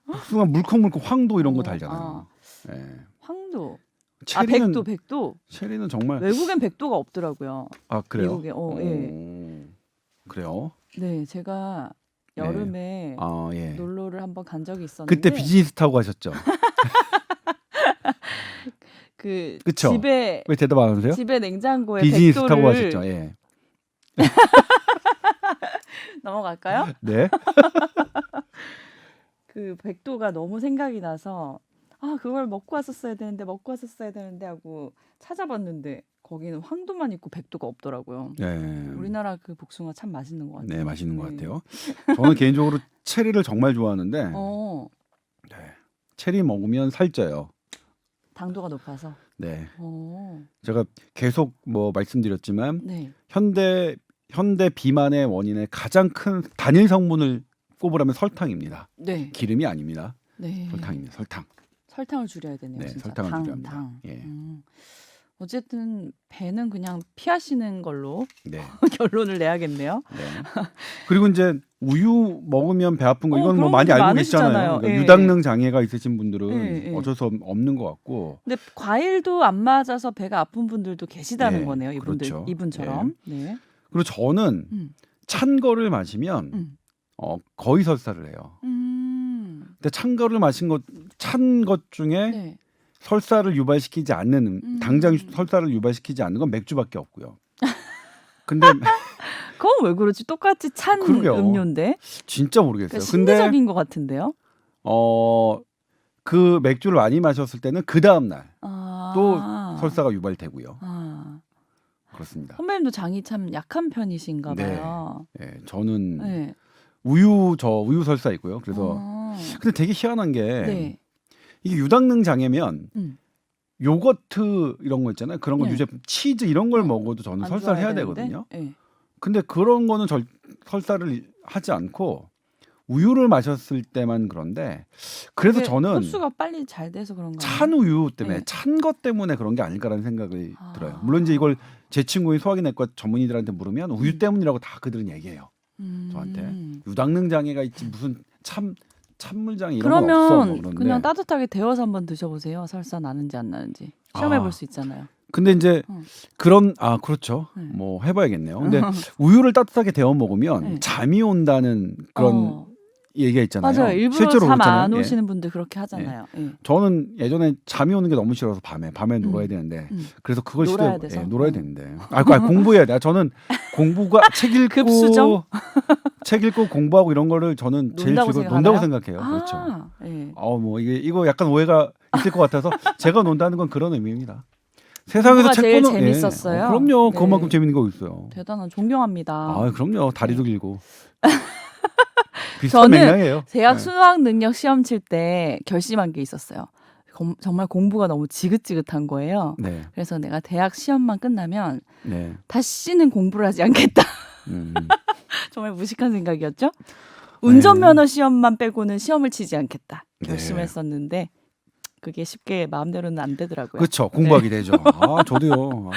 복숭아 물컹물컹 황도 이런 거 어, 달잖아요. 예. 황도. 체리는 백도. 체리는 정말 외국엔 백도가 없더라고요. 그래요. 미국에. 예. 그래요. 네, 제가 네. 여름에 예. 놀러를 한번 간 적이 있었는데 그때 비즈니스 타고 가셨죠? 그 그쵸? 집에 왜 대답 안 하세요? 냉장고에 비즈니스 백도를 타고 가셨죠? 예. 넘어갈까요? 네. 그 백도가 너무 생각이 나서 그걸 먹고 왔었어야 되는데 하고 찾아봤는데 거기는 황도만 있고 백도가 없더라고요. 네. 우리나라 그 복숭아 참 맛있는 것 같아요. 네, 맛있는 것 네. 같아요. 저는 개인적으로 체리를 정말 좋아하는데 네. 체리 먹으면 살쪄요. 당도가 높아서. 네. 어, 제가 계속 뭐 말씀드렸지만 네. 현대 비만의 원인의 가장 큰 단일 성분을 꼽으라면 설탕입니다. 네. 기름이 아닙니다. 네. 설탕입니다. 설탕. 설탕을 줄여야 되네요. 네, 진짜. 설탕을 줄여야 합니다. 당. 예. 어쨌든 배는 그냥 피하시는 걸로 네. 결론을 내야겠네요. 네. 그리고 이제 우유 먹으면 배 아픈 거 이건 뭐 그런 많이 분들 알고 계시잖아요. 많으시잖아요. 그러니까 예. 유당능 장애가 있으신 분들은 예, 예. 어쩔 수 없는 것 같고. 근데 과일도 안 맞아서 배가 아픈 분들도 계시다는 네, 거네요. 그렇죠. 이분처럼. 네. 그리고 저는 음. 찬 거를 마시면 음. 거의 설사를 해요. 근데 찬 거를 마신 찬 것 중에 네. 설사를 유발시키지 않는 당장 설사를 유발시키지 않는 건 맥주밖에 없고요. 근데 그건 왜 그렇지? 똑같이 찬 그러게요. 음료인데. 진짜 모르겠어요. 그러니까 근데 심리적인 것 같은데요. 그 맥주를 많이 마셨을 때는 그 다음 날 또 아. 설사가 유발되고요. 아. 그렇습니다. 선배님도 장이 참 약한 편이신가 네. 봐요. 예, 저는 네. 우유 설사 있고요. 그래서 아. 근데 되게 희한한 게 네. 이게 유당능 장애면 음. 요거트 이런 거 있잖아요. 그런 거 네. 유제품 치즈 이런 걸 네. 먹어도 저는 안 설사를 해야 좋아야 되는데? 되거든요. 네. 근데 그런 거는 설사를 하지 않고 우유를 마셨을 때만 그런데 그래서 그게 저는 흡수가 빨리 잘 돼서 그런가. 찬 우유 때문에 네. 찬 것 때문에 그런 게 아닐까라는 생각이 아. 들어요. 물론 이제 이걸 제 친구인 소화기내과 전문의들한테 물으면 우유 때문이라고 다 그들은 얘기해요. 저한테 유당능 장애가 있지 무슨 찬물 장애 이런 건 없어. 그러면 뭐 그런데 그냥 따뜻하게 데워서 한번 드셔보세요. 설사 나는지 안 나는지 시험해 볼 수 있잖아요. 근데 이제 그렇죠. 네. 뭐 해봐야겠네요. 근데 우유를 따뜻하게 데워 먹으면 네. 잠이 온다는 그런 얘기가 있잖아요. 맞아요. 일부러 실제로 잠 그렇잖아요. 안 예. 오시는 분들 그렇게 하잖아요. 예. 저는 예전에 잠이 오는 게 너무 싫어서 밤에 놀아야 되는데 그래서 그걸 놀아야 시도해 돼서? 놀아야 되는데 공부해야 돼. 저는 공부가 책 읽고 급수정? 책 읽고 공부하고 이런 거를 저는 제일 논다고 논다고 생각하나요? 생각해요. 그렇죠. 예. 뭐 이거 약간 오해가 있을 것 같아서 제가 논다는 건 그런 의미입니다. 세상에서 공부가 책 제일 보는 재밌었어요? 그럼요. 네. 그만큼 재밌는 거 있어요. 대단한 존경합니다. 그럼요. 다리도 길고. 비슷한 저는 맥락이에요. 대학 네. 수학 능력 시험 칠 때 결심한 게 있었어요. 정말 공부가 너무 지긋지긋한 거예요. 네. 그래서 내가 대학 시험만 끝나면 네. 다시는 공부를 하지 않겠다. 음. 정말 무식한 생각이었죠. 운전면허 시험만 빼고는 시험을 치지 않겠다. 네. 결심했었는데 그게 쉽게 마음대로는 안 되더라고요. 그렇죠. 공부하게 되죠. 저도요.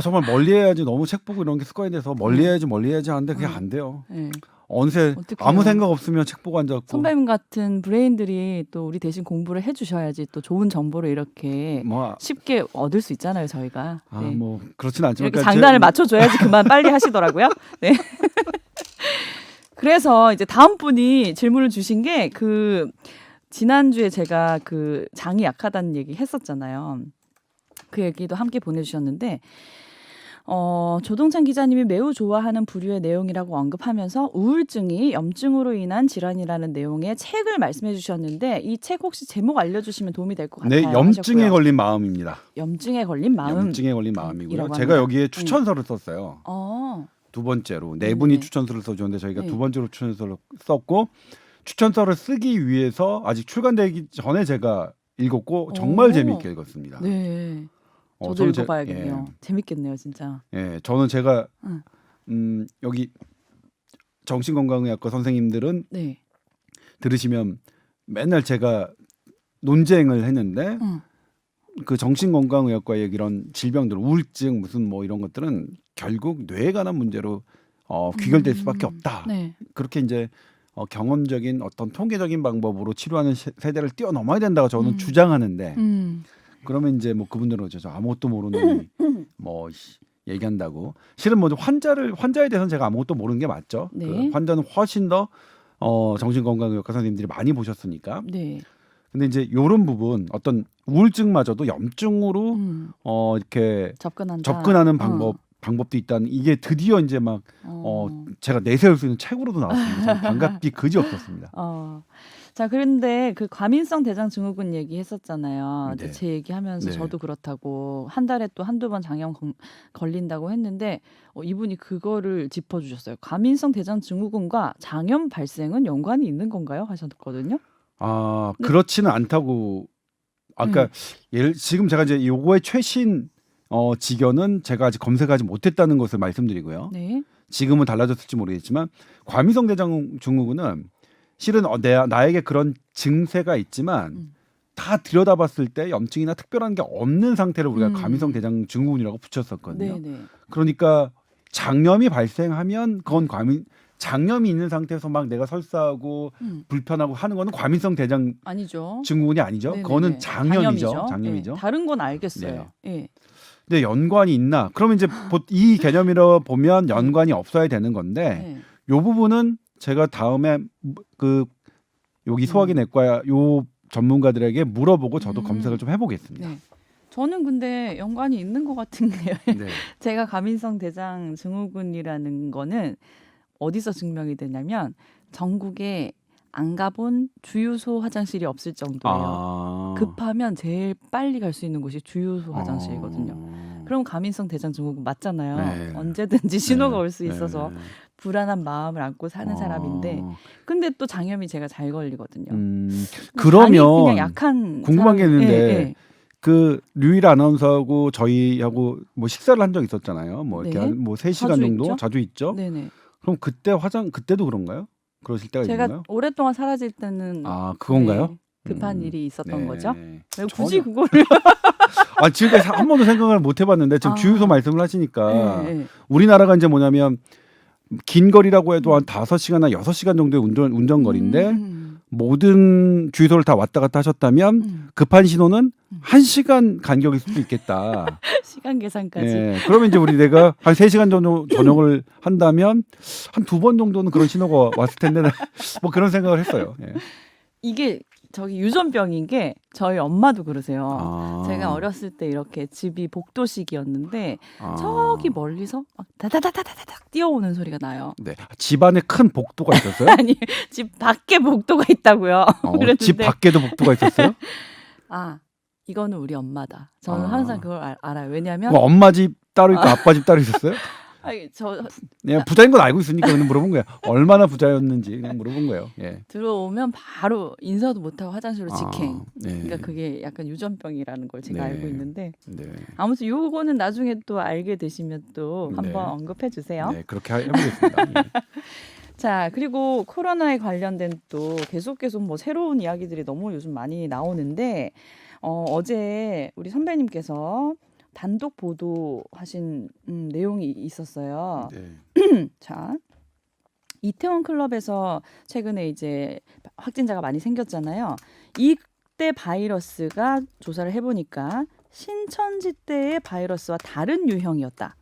정말 멀리 해야지 너무 책 보고 이런 게 습관이 돼서 멀리 해야지 하는데 그게 안 돼요. 네. 어느새 어떡해요. 아무 생각 없으면 책 보고 앉았고. 선배님 같은 브레인들이 또 우리 대신 공부를 해주셔야지 또 좋은 정보를 이렇게 뭐, 쉽게 얻을 수 있잖아요, 저희가. 네. 뭐 그렇진 않지만 이렇게 그러니까 장단을 맞춰줘야지 그만 빨리 하시더라고요. 네. 그래서 이제 다음 분이 질문을 주신 게 그 지난주에 제가 그 장이 약하다는 얘기 했었잖아요. 그 얘기도 함께 보내주셨는데 조동찬 기자님이 매우 좋아하는 부류의 내용이라고 언급하면서 우울증이 염증으로 인한 질환이라는 내용의 책을 말씀해 주셨는데 이 책 혹시 제목 알려주시면 도움이 될 것 같아요. 네, 염증에 하셨고요. 걸린 마음입니다. 염증에 걸린 마음. 염증에 걸린 마음이고요. 이라고 제가 합니다. 여기에 추천서를 썼어요. 두 번째로 네 분이 네네. 추천서를 써주는데 저희가 네. 두 번째로 추천서를 썼고 추천서를 쓰기 위해서 아직 출간되기 전에 제가 읽었고 정말 오. 재미있게 읽었습니다. 네. 저도 저는 읽어봐야겠네요. 재밌겠네요, 진짜. 저는 제가 응. 여기 정신건강의학과 선생님들은 네. 들으시면 맨날 제가 논쟁을 했는데 응. 그 정신건강의학과의 이런 질병들, 우울증 무슨 뭐 이런 것들은 결국 뇌에 관한 문제로 귀결될 수밖에 없다. 네. 그렇게 이제 경험적인 어떤 통계적인 방법으로 치료하는 세대를 뛰어넘어야 된다고 저는 주장하는데 그러면 이제 뭐 그분들은 저 아무것도 모르는 뭐 얘기한다고 실은 뭐 환자에 대해서는 제가 아무것도 모르는 게 맞죠. 네. 그 환자는 훨씬 더 정신건강의학과 선생님들이 많이 보셨으니까. 네. 근데 이제 이런 부분 어떤 우울증마저도 염증으로 이렇게 접근하는 방법도 있다는 이게 드디어 이제 막 제가 내세울 수 있는 책으로도 나왔습니다. 저는 반갑기 그지 없었습니다. 자, 그런데 그 과민성 대장 증후군 얘기했었잖아요. 네. 제 얘기하면서 네. 저도 그렇다고 한 달에 또 한두 번 장염 걸린다고 했는데 이분이 그거를 짚어주셨어요. 과민성 대장 증후군과 장염 발생은 연관이 있는 건가요? 하셨거든요. 네. 그렇지는 않다고. 그러니까 지금 제가 이제 요거의 최신 지견은 제가 아직 검색하지 못했다는 것을 말씀드리고요. 네. 지금은 달라졌을지 모르겠지만 과민성 대장 증후군은 실은 나에게 그런 증세가 있지만 다 들여다봤을 때 염증이나 특별한 게 없는 상태를 우리가 과민성 대장 증후군이라고 붙였었거든요. 네네. 그러니까 장염이 발생하면 그건 장염이 있는 상태에서 막 내가 설사하고 불편하고 하는 거는 과민성 대장 아니죠. 증후군이 아니죠. 네네네. 그거는 장염이죠. 네. 다른 건 알겠어요. 네. 근데 연관이 있나? 그러면 이제 이 개념이라 보면 연관이 없어야 되는 건데 요 부분은 제가 다음에 그 여기 소화기 내과 요 전문가들에게 물어보고 저도 검색을 좀 해보겠습니다. 네. 저는 근데 연관이 있는 것 같은 게요. 네. 제가 과민성 대장 증후군이라는 거는 어디서 증명이 되냐면 전국에 안 가본 주유소 화장실이 없을 정도예요. 급하면 제일 빨리 갈 수 있는 곳이 주유소 화장실이거든요. 그럼 과민성 대장 증후군 맞잖아요. 네. 언제든지 신호가 올 수 네. 있어서 불안한 마음을 안고 사는 사람인데 근데 또 장염이 제가 잘 걸리거든요. 그러면 장이 그냥 약한 궁금한 게 있는데 예. 그 류일 아나운서하고 저희하고 뭐 식사를 한 적 있었잖아요. 뭐 이렇게 네. 뭐 3시간 자주 정도 있죠? 자주 있죠. 네네. 그럼 그때도 그런가요? 그러실 때가 제가 있나요? 오랫동안 사라질 때는 그건가요? 네, 급한 일이 있었던 네. 거죠. 왜 굳이 그거를 지금까지 한 번도 생각을 못 해봤는데 지금 주유소 말씀을 하시니까 네, 네. 우리나라가 이제 뭐냐면 긴 거리라고 해도 한 5시간이나 6시간 정도의 운전 거리인데 모든 주유소를 다 왔다 갔다 하셨다면 급한 신호는 1시간 간격일 수도 있겠다. 시간 계산까지. 예, 그러면 이제 내가 한 3시간 정도 전역을 한다면 한 2번 정도는 그런 신호가 왔을 텐데 뭐 그런 생각을 했어요. 예. 이게 저기 유전병인 게 저희 엄마도 그러세요. 제가 어렸을 때 이렇게 집이 복도식이었는데 저기 멀리서 막 다다다다다닥 뛰어오는 소리가 나요. 네, 집안에 큰 복도가 있었어요? 아니 집 밖에 복도가 있다고요. 그랬는데 집 밖에도 복도가 있었어요? 이거는 우리 엄마다. 저는 항상 그걸 알아요. 왜냐하면 뭐 엄마 집 따로 있고 아빠 집 따로 있었어요? 그냥 부자인 건 알고 있으니까 그냥 물어본 거예요. 얼마나 부자였는지 그냥 물어본 거예요. 예. 들어오면 바로 인사도 못하고 화장실로 직행. 네. 그러니까 그게 약간 유전병이라는 걸 제가 네. 알고 있는데 네. 아무튼 요거는 나중에 또 알게 되시면 또 한번 네. 언급해 주세요. 네, 그렇게 해보겠습니다. 예. 자, 그리고 코로나에 관련된 또 계속 뭐 새로운 이야기들이 너무 요즘 많이 나오는데 어제 우리 선배님께서 단독 보도하신 내용이 있었어요. 네. 자, 이태원 클럽에서 최근에 이제 확진자가 많이 생겼잖아요. 이때 바이러스가 조사를 해보니까 신천지 때의 바이러스와 다른 유형이었다.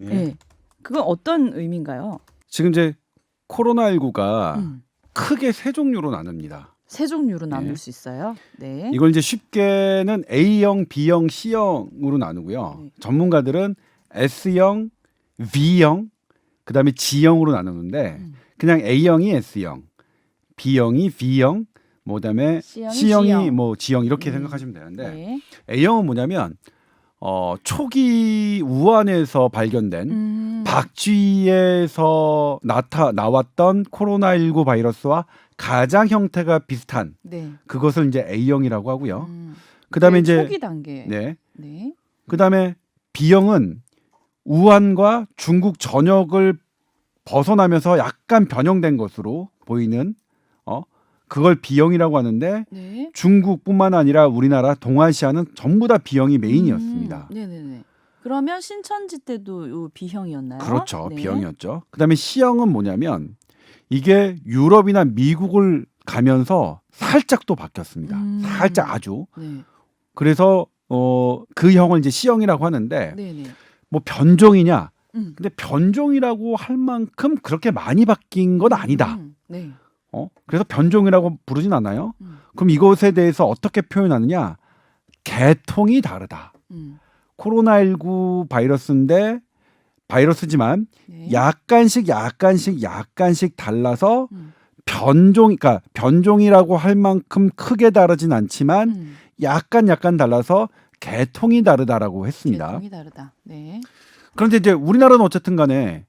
예. 네. 그건 어떤 의미인가요? 지금 이제 코로나19가 음. 크게 세 종류로 나눕니다. 세 종류로 나눌 네. 수 있어요. 네. 이걸 이제 쉽게는 A형, B형, C형으로 나누고요. 네. 전문가들은 S형, V형, 그다음에 G형으로 나누는데 그냥 A형이 S형, B형이 V형, 뭐 그다음에 C형이 C형이 G형. 뭐 G형 이렇게 생각하시면 되는데 네. A형은 뭐냐면 초기 우한에서 발견된 박쥐에서 나왔던 코로나19 바이러스와 가장 형태가 비슷한 네. 그것을 이제 A형이라고 하고요. 그다음에 이제 초기 단계. 네. 네. 그다음에 B형은 우한과 중국 전역을 벗어나면서 약간 변형된 것으로 보이는 그걸 B형이라고 하는데 네. 중국뿐만 아니라 우리나라 동아시아는 전부 다 B형이 메인이었습니다. 네네네. 그러면 신천지 때도 요 B형이었나요? 그렇죠. 네. B형이었죠. 그다음에 C형은 뭐냐면 이게 유럽이나 미국을 가면서 살짝 또 바뀌었습니다. 살짝 아주. 네. 그래서 그 형을 이제 C형이라고 하는데 네네. 뭐 변종이냐? 음. 근데 변종이라고 할 만큼 그렇게 많이 바뀐 건 아니다. 네. 그래서 변종이라고 부르진 않아요. 음. 그럼 이것에 대해서 어떻게 표현하느냐? 계통이 다르다. 코로나19 바이러스지만 네. 약간씩 달라서 그러니까 변종이라고 할 만큼 크게 다르진 않지만 약간 달라서 계통이 다르다라고 했습니다. 계통이 다르다. 네. 그런데 이제 우리나라는 어쨌든 간에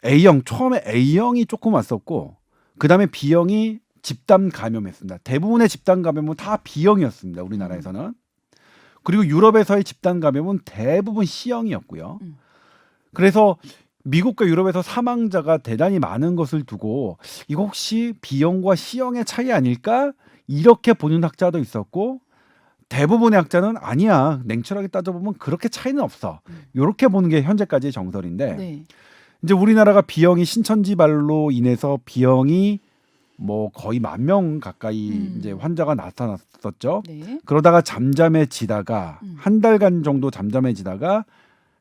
A형, 처음에 A형이 조금 왔었고 그다음에 B형이 집단 감염했습니다. 대부분의 집단 감염은 다 B형이었습니다. 우리나라에서는. 그리고 유럽에서의 집단 감염은 대부분 C형이었고요. 그래서 미국과 유럽에서 사망자가 대단히 많은 것을 두고 이거 혹시 B형과 C형의 차이 아닐까? 이렇게 보는 학자도 있었고 대부분의 학자는 아니야. 냉철하게 따져보면 그렇게 차이는 없어. 이렇게 보는 게 현재까지의 정설인데 네. 이제 우리나라가 B형이 신천지발로 인해서 B형이 뭐 거의 10,000명 가까이 이제 환자가 나타났었죠. 네. 그러다가 잠잠해지다가 한 달간 정도 잠잠해지다가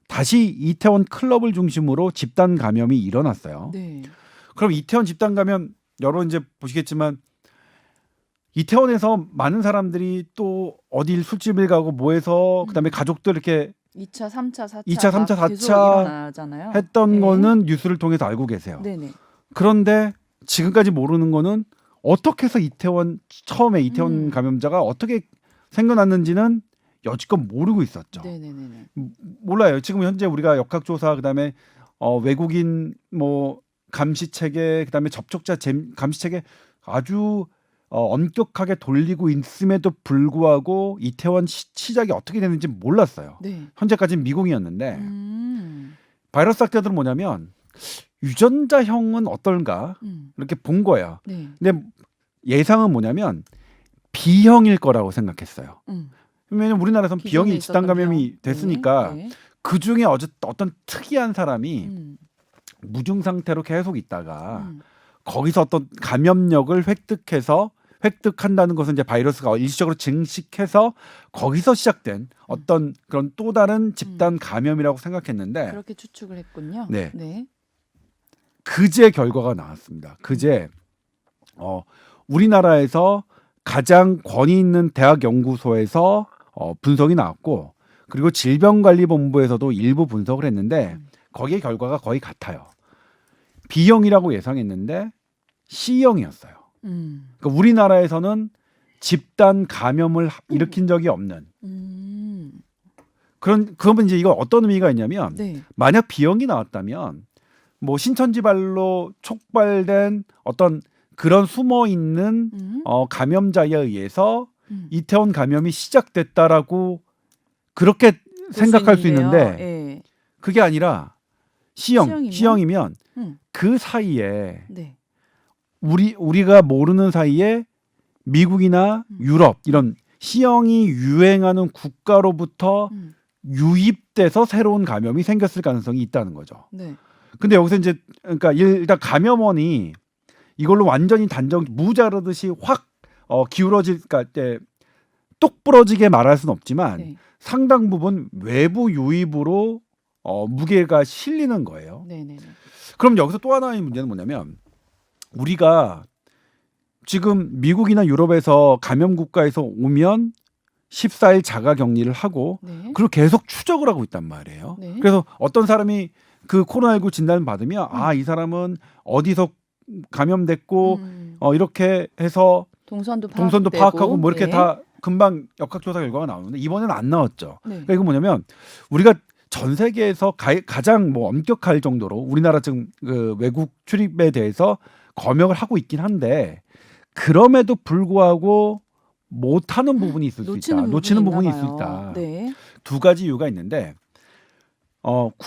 다시 이태원 클럽을 중심으로 집단 감염이 일어났어요. 네. 그럼 이태원 집단 감염 여러분 이제 보시겠지만 이태원에서 많은 사람들이 또 어딜 술집을 가고 뭐해서 그다음에 가족들 이렇게 2차, 3차, 4차 2차, 3차, 막 계속 4차 일어나잖아요. 했던 네. 거는 뉴스를 통해서 알고 계세요. 네네. 그런데 지금까지 모르는 거는 어떻게 해서 처음에 이태원 감염자가 어떻게 생겨났는지는 여지껏 모르고 있었죠. 네네네. 몰라요. 지금 현재 우리가 역학조사 그다음에 외국인 뭐 감시 체계 그다음에 접촉자 감시 체계 아주 엄격하게 돌리고 있음에도 불구하고 이태원 시작이 어떻게 됐는지 몰랐어요. 네. 현재까지는 미궁이었는데 바이러스 학자들은 뭐냐면 유전자형은 어떨까 이렇게 본 거예요. 네. 근데 예상은 뭐냐면 B형일 거라고 생각했어요. 왜냐면 우리나라에서는 기존에 B형이 집단 있었던 감염이 병. 됐으니까 네. 그 중에 어떤 특이한 사람이 무증 상태로 계속 아. 있다가 거기서 어떤 감염력을 획득한다는 것은 이제 바이러스가 일시적으로 증식해서 거기서 시작된 어떤 그런 또 다른 집단 감염이라고 생각했는데 그렇게 추측을 했군요. 네. 네. 그제 결과가 나왔습니다. 그제 우리나라에서 가장 권위 있는 대학 연구소에서 분석이 나왔고 그리고 질병관리본부에서도 일부 분석을 했는데 거기에 결과가 거의 같아요. B형이라고 예상했는데 C형이었어요. 그러니까 우리나라에서는 집단 감염을 일으킨 적이 없는 그러면 이제 이거 어떤 의미가 있냐면 네. 만약 B형이 나왔다면 뭐 신천지발로 촉발된 어떤 그런 숨어 있는 감염자에 의해서 이태원 감염이 시작됐다라고 그렇게 생각할 수 있는데 네. 그게 아니라 C형이면? C형이면 음. 그 사이에 네. 우리가 모르는 사이에 미국이나 유럽 이런 C형이 유행하는 국가로부터 유입돼서 새로운 감염이 생겼을 가능성이 있다는 거죠. 네. 근데 여기서 이제 그러니까 일단 감염원이 이걸로 완전히 단정 무자르듯이 확 기울어질 그러니까 똑 부러지게 말할 수는 없지만 네. 상당 부분 외부 유입으로 무게가 실리는 거예요. 네네네. 그럼 여기서 또 하나의 문제는 뭐냐면 우리가 지금 미국이나 유럽에서 감염 국가에서 오면 14일 자가 격리를 하고 네. 그리고 계속 추적을 하고 있단 말이에요. 네. 그래서 어떤 사람이 그 코로나19 진단을 받으면 이 사람은 어디서 감염됐고 이렇게 해서 동선도 파악하고 뭐 이렇게 네. 다 금방 역학조사 결과가 나오는데 이번에는 안 나왔죠. 네. 그러니까 이거 뭐냐면 우리가 전 세계에서 가장 뭐 엄격할 정도로 우리나라 지금 그 외국 출입에 대해서 검역을 하고 있긴 한데 그럼에도 불구하고 못하는 부분이 있을 수 있다. 놓치는 부분이 있을 수 있다. 네. 두 가지 이유가 있는데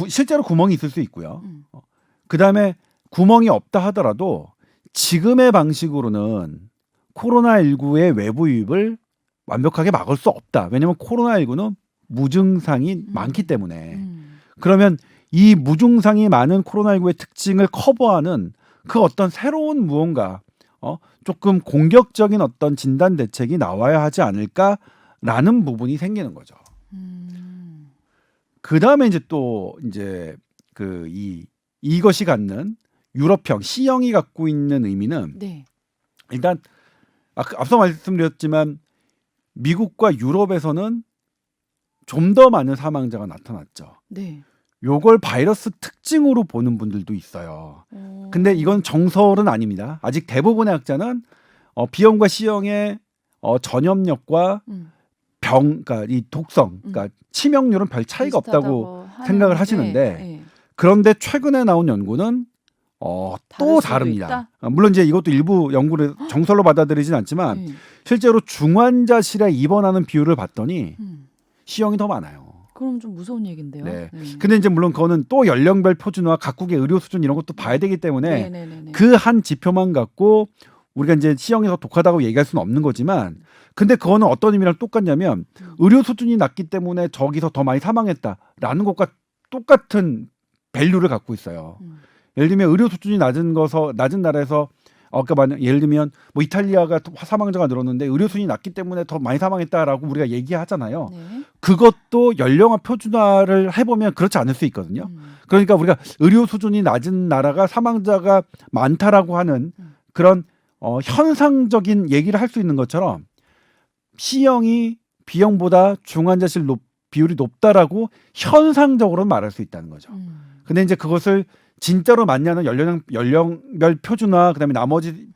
실제로 구멍이 있을 수 있고요. 그다음에 구멍이 없다 하더라도 지금의 방식으로는 코로나19의 외부 유입을 완벽하게 막을 수 없다. 왜냐하면 코로나19는 무증상이 많기 때문에. 그러면 이 무증상이 많은 코로나19의 특징을 커버하는 그 어떤 새로운 무언가 조금 공격적인 어떤 진단 대책이 나와야 하지 않을까라는 부분이 생기는 거죠. 그 다음에 이제 또 이제 그 이것이 갖는 유럽형 C형이 갖고 있는 의미는 네. 일단 앞서 말씀드렸지만 미국과 유럽에서는 좀 더 많은 사망자가 나타났죠. 네. 요걸 바이러스 특징으로 보는 분들도 있어요. 근데 이건 정설은 아닙니다. 아직 대부분의 학자는 B형과 C형의 전염력과 그러니까 이 독성, 그러니까 치명률은 별 차이가 없다고 생각을 하시는데 그런데 최근에 나온 연구는 또 다릅니다. 물론 이제 이것도 일부 연구를 정설로 받아들이진 않지만 실제로 중환자실에 입원하는 비율을 봤더니 C형이 더 많아요. 그럼 좀 무서운 얘기인데요. 네. 근데 이제 물론 그거는 또 연령별 표준화, 각국의 의료 수준 이런 것도 봐야 되기 때문에 그 한 지표만 갖고 우리가 이제 C형이 더 독하다고 얘기할 수는 없는 거지만 근데 그거는 어떤 의미랑 똑같냐면 의료 수준이 낮기 때문에 저기서 더 많이 사망했다라는 것과 똑같은 밸류를 갖고 있어요. 예를 들면 의료 수준이 낮은 나라에서 그러니까 예를 들면 뭐 이탈리아가 사망자가 늘었는데 의료 수준이 낮기 때문에 더 많이 사망했다라고 우리가 얘기하잖아요. 네. 그것도 연령화 표준화를 해보면 그렇지 않을 수 있거든요. 그러니까 우리가 의료 수준이 낮은 나라가 사망자가 많다라고 하는 그런 현상적인 얘기를 할 수 있는 것처럼 C형이 B형보다 중환자실 비율이 높다라고 현상적으로는 말할 수 있다는 거죠. 근데 이제 그것을 진짜로 맞냐는 연령별 표준화 그다음에 나머지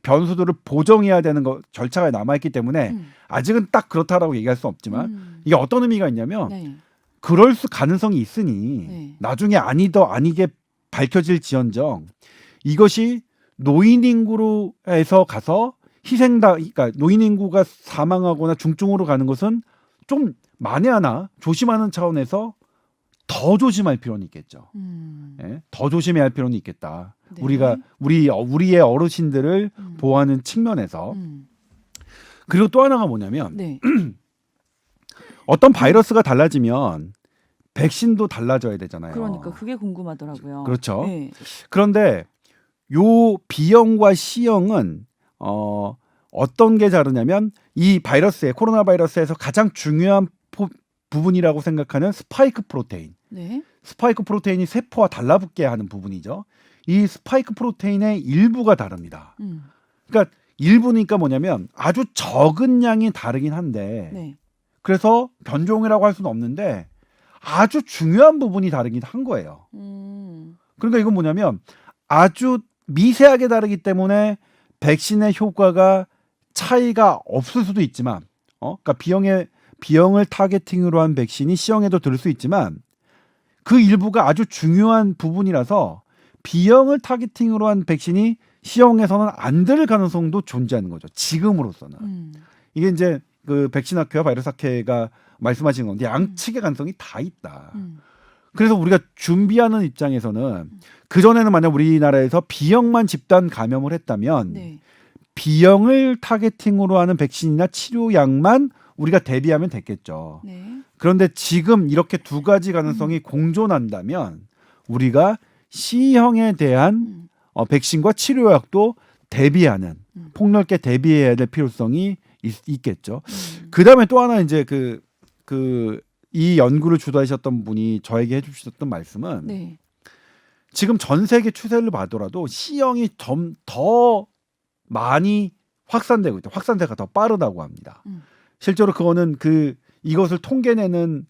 변수들을 보정해야 되는 절차가 남아있기 때문에 아직은 딱 그렇다라고 얘기할 수 없지만 이게 어떤 의미가 있냐면 그럴 가능성이 있으니 나중에 아니게 밝혀질지언정 이것이 노인 인구로에서 가서 그러니까 노인 인구가 사망하거나 중증으로 가는 것은 좀 만에 하나 조심하는 차원에서 더 조심할 필요는 있겠죠. 더 조심해야 할 필요는 있겠다. 네. 우리의 어르신들을 보호하는 측면에서 그리고 또 하나가 뭐냐면 네. 어떤 바이러스가 달라지면 백신도 달라져야 되잖아요. 그러니까 그게 궁금하더라고요. 그렇죠. 네. 그런데 요 B형과 C형은 어떤 게 다르냐면 이 코로나 바이러스에서 가장 중요한 부분이라고 생각하는 스파이크 프로테인. 네. 스파이크 프로테인이 세포와 달라붙게 하는 부분이죠. 이 스파이크 프로테인의 일부가 다릅니다. 그러니까 일부니까 뭐냐면 아주 적은 양이 다르긴 한데 네. 그래서 변종이라고 할 수는 없는데 아주 중요한 부분이 다르긴 한 거예요. 그러니까 이건 뭐냐면 아주 미세하게 다르기 때문에 백신의 효과가 차이가 없을 수도 있지만 그러니까 B형을 타겟팅으로 한 백신이 C형에도 들을 수 있지만 그 일부가 아주 중요한 부분이라서 B형을 타겟팅으로 한 백신이 C형에서는 안 들 가능성도 존재하는 거죠. 지금으로서는. 이게 이제 그 백신학회와 바이러스학회가 말씀하신 건데 양측의 가능성이 다 있다. 그래서 우리가 준비하는 입장에서는 그전에는 만약 우리나라에서 B형만 집단 감염을 했다면 네. B형을 타겟팅으로 하는 백신이나 치료약만 우리가 대비하면 됐겠죠. 네. 그런데 지금 이렇게 두 가지 가능성이 공존한다면 우리가 C형에 대한 백신과 치료약도 대비하는 폭넓게 대비해야 될 필요성이 있겠죠. 그다음에 또 하나 이제 이 연구를 주도하셨던 분이 저에게 해주셨던 말씀은 네. 지금 전 세계 추세를 봐더라도 C형이 좀 더 많이 확산되고 있다. 확산세가 더 빠르다고 합니다. 실제로 그거는 이것을 통계내는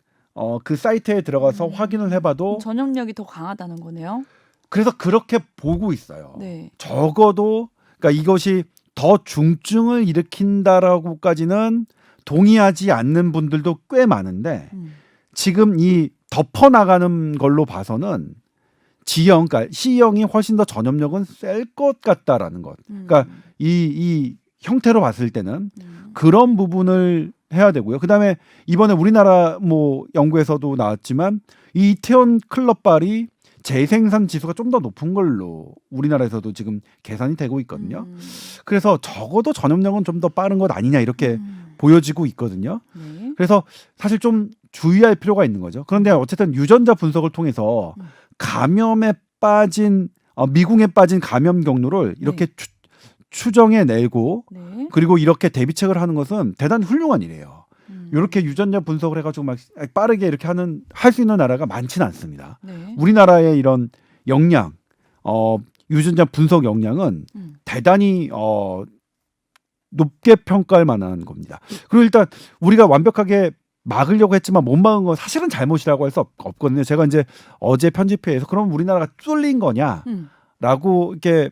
그 사이트에 들어가서 확인을 해봐도 전염력이 더 강하다는 거네요. 그래서 그렇게 보고 있어요. 네. 적어도 그러니까 이것이 더 중증을 일으킨다라고까지는 동의하지 않는 분들도 꽤 많은데 지금 이 덮어나가는 걸로 봐서는 G형, 그러니까 C형이 훨씬 더 전염력은 셀 것 같다라는 것. 그러니까 이 형태로 봤을 때는 그런 부분을 해야 되고요. 그다음에 이번에 우리나라 뭐 연구에서도 나왔지만 이 이태원 클럽발이 재생산 지수가 좀 더 높은 걸로 우리나라에서도 지금 계산이 되고 있거든요. 그래서 적어도 전염력은 좀 더 빠른 것 아니냐 이렇게 보여지고 있거든요. 네. 그래서 사실 좀 주의할 필요가 있는 거죠. 그런데 어쨌든 유전자 분석을 통해서 감염에 빠진 미궁에 빠진 감염 경로를 이렇게 추정해내고 네. 그리고 이렇게 대비책을 하는 것은 대단히 훌륭한 일이에요. 이렇게 유전자 분석을 해가지고 막 빠르게 이렇게 할 수 있는 나라가 많지는 않습니다. 네. 우리나라의 이런 역량, 유전자 분석 역량은 대단히 높게 평가할 만한 겁니다. 그리고 일단 우리가 완벽하게 막으려고 했지만 못 막은 건 사실은 잘못이라고 할 수 없거든요. 제가 이제 어제 편집회에서 그럼 우리나라가 뚫린 거냐라고 이렇게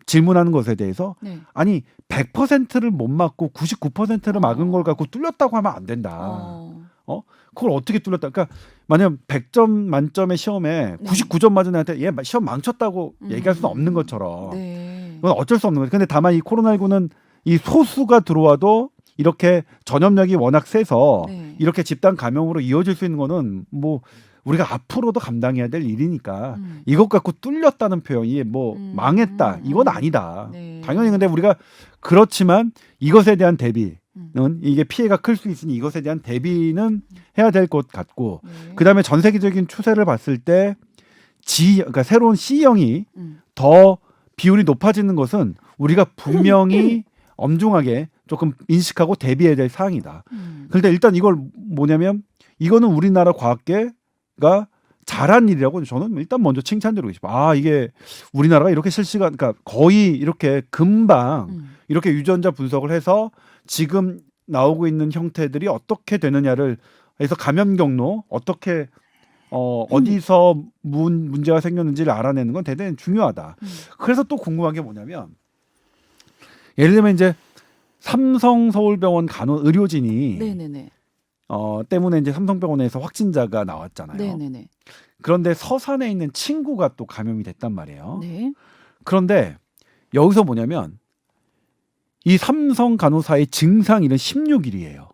질문하는 것에 대해서 네. 아니 100%를 못 막고 99%를 막은 걸 갖고 뚫렸다고 하면 안 된다. 그걸 어떻게 뚫렸다? 그러니까 만약 100점 만점의 시험에 99점 맞은 애한테 얘 시험 망쳤다고 얘기할 수는 없는 것처럼 네. 그건 어쩔 수 없는 거죠. 근데 다만 이 코로나19는 이 소수가 들어와도 이렇게 전염력이 워낙 세서 네. 이렇게 집단 감염으로 이어질 수 있는 거는 뭐 우리가 앞으로도 감당해야 될 일이니까 이것 갖고 뚫렸다는 표현이 뭐 망했다 이건 아니다. 네. 당연히 근데 우리가 그렇지만 이것에 대한 대비는 이게 피해가 클 수 있으니 이것에 대한 대비는 해야 될 것 같고 네. 그다음에 전 세계적인 추세를 봤을 때 그러니까 새로운 C형이 더 비율이 높아지는 것은 우리가 분명히 엄중하게 조금 인식하고 대비해야 될 사항이다. 그런데 일단 이걸 뭐냐면 이거는 우리나라 과학계가 잘한 일이라고 저는 일단 먼저 칭찬드리고 싶어요. 이게 우리나라가 이렇게 실시간, 그러니까 거의 이렇게 금방 이렇게 유전자 분석을 해서 지금 나오고 있는 형태들이 어떻게 되느냐를 해서 감염 경로 어떻게 어디서 문제가 생겼는지를 알아내는 건 대단히 중요하다. 그래서 또 궁금한 게 뭐냐면 예를 들면 이제 삼성 서울병원 간호 의료진이 네네네. 때문에 이제 삼성병원에서 확진자가 나왔잖아요. 네네네. 그런데 서산에 있는 친구가 또 감염이 됐단 말이에요. 네. 그런데 여기서 뭐냐면 이 삼성 간호사의 증상일은 16일이에요.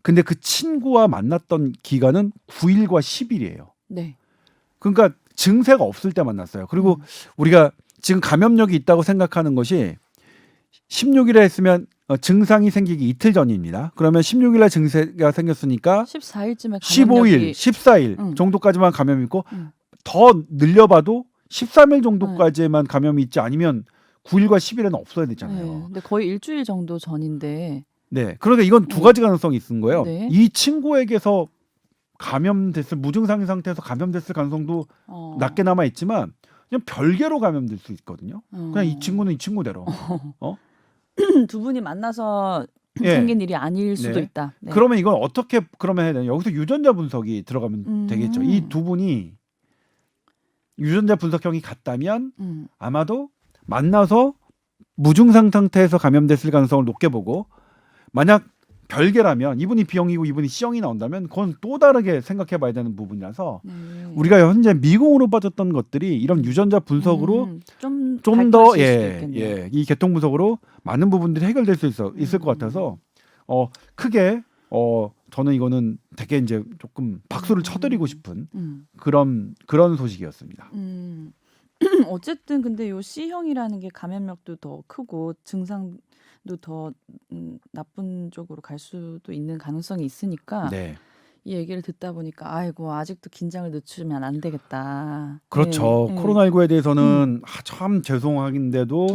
근데 그 친구와 만났던 기간은 9일과 10일이에요. 네. 그러니까 증세가 없을 때 만났어요. 그리고 우리가 지금 감염력이 있다고 생각하는 것이 16일에 했으면 증상이 생기기 이틀 전입니다. 그러면 16일에 증세가 생겼으니까 14일쯤에 15일, 14일 정도까지만 감염이 있고 더 늘려봐도 13일 정도까지만 감염이 있지 아니면 9일과 10일에는 없어야 되잖아요. 네. 근데 거의 일주일 정도 전인데. 네. 그런데 이건 두 가지 가능성이 있는 거예요. 네. 이 친구에게서 무증상인 상태에서 감염됐을 가능성도 낮게 남아 있지만 그냥 별개로 감염될 수 있거든요. 그냥 이 친구는 이 친구대로. 두 분이 만나서 예. 생긴 일이 아닐 수도 네. 있다. 네. 그러면 이건 어떻게 그러면 해야 되냐? 여기서 유전자 분석이 들어가면 되겠죠. 이 두 분이 유전자 분석형이 같다면 아마도 만나서 무증상 상태에서 감염됐을 가능성을 높게 보고 만약 별개라면 이분이 B형이고 이분이 C형이 나온다면 그건 또 다르게 생각해봐야 되는 부분이라서 우리가 현재 미궁으로 빠졌던 것들이 이런 유전자 분석으로 좀 더 이 계통 분석으로 많은 부분들이 해결될 수 있을 것 같아서 크게 저는 이거는 되게 이제 조금 박수를 쳐드리고 싶은 그런 소식이었습니다. 어쨌든 근데 요 C형이라는 게 감염력도 더 크고 증상도 더 나쁜 쪽으로 갈 수도 있는 가능성이 있으니까 네. 이 얘기를 듣다 보니까 아이고 아직도 긴장을 늦추면 안 되겠다. 그렇죠. 네, 네. 코로나19에 대해서는 참 죄송한데도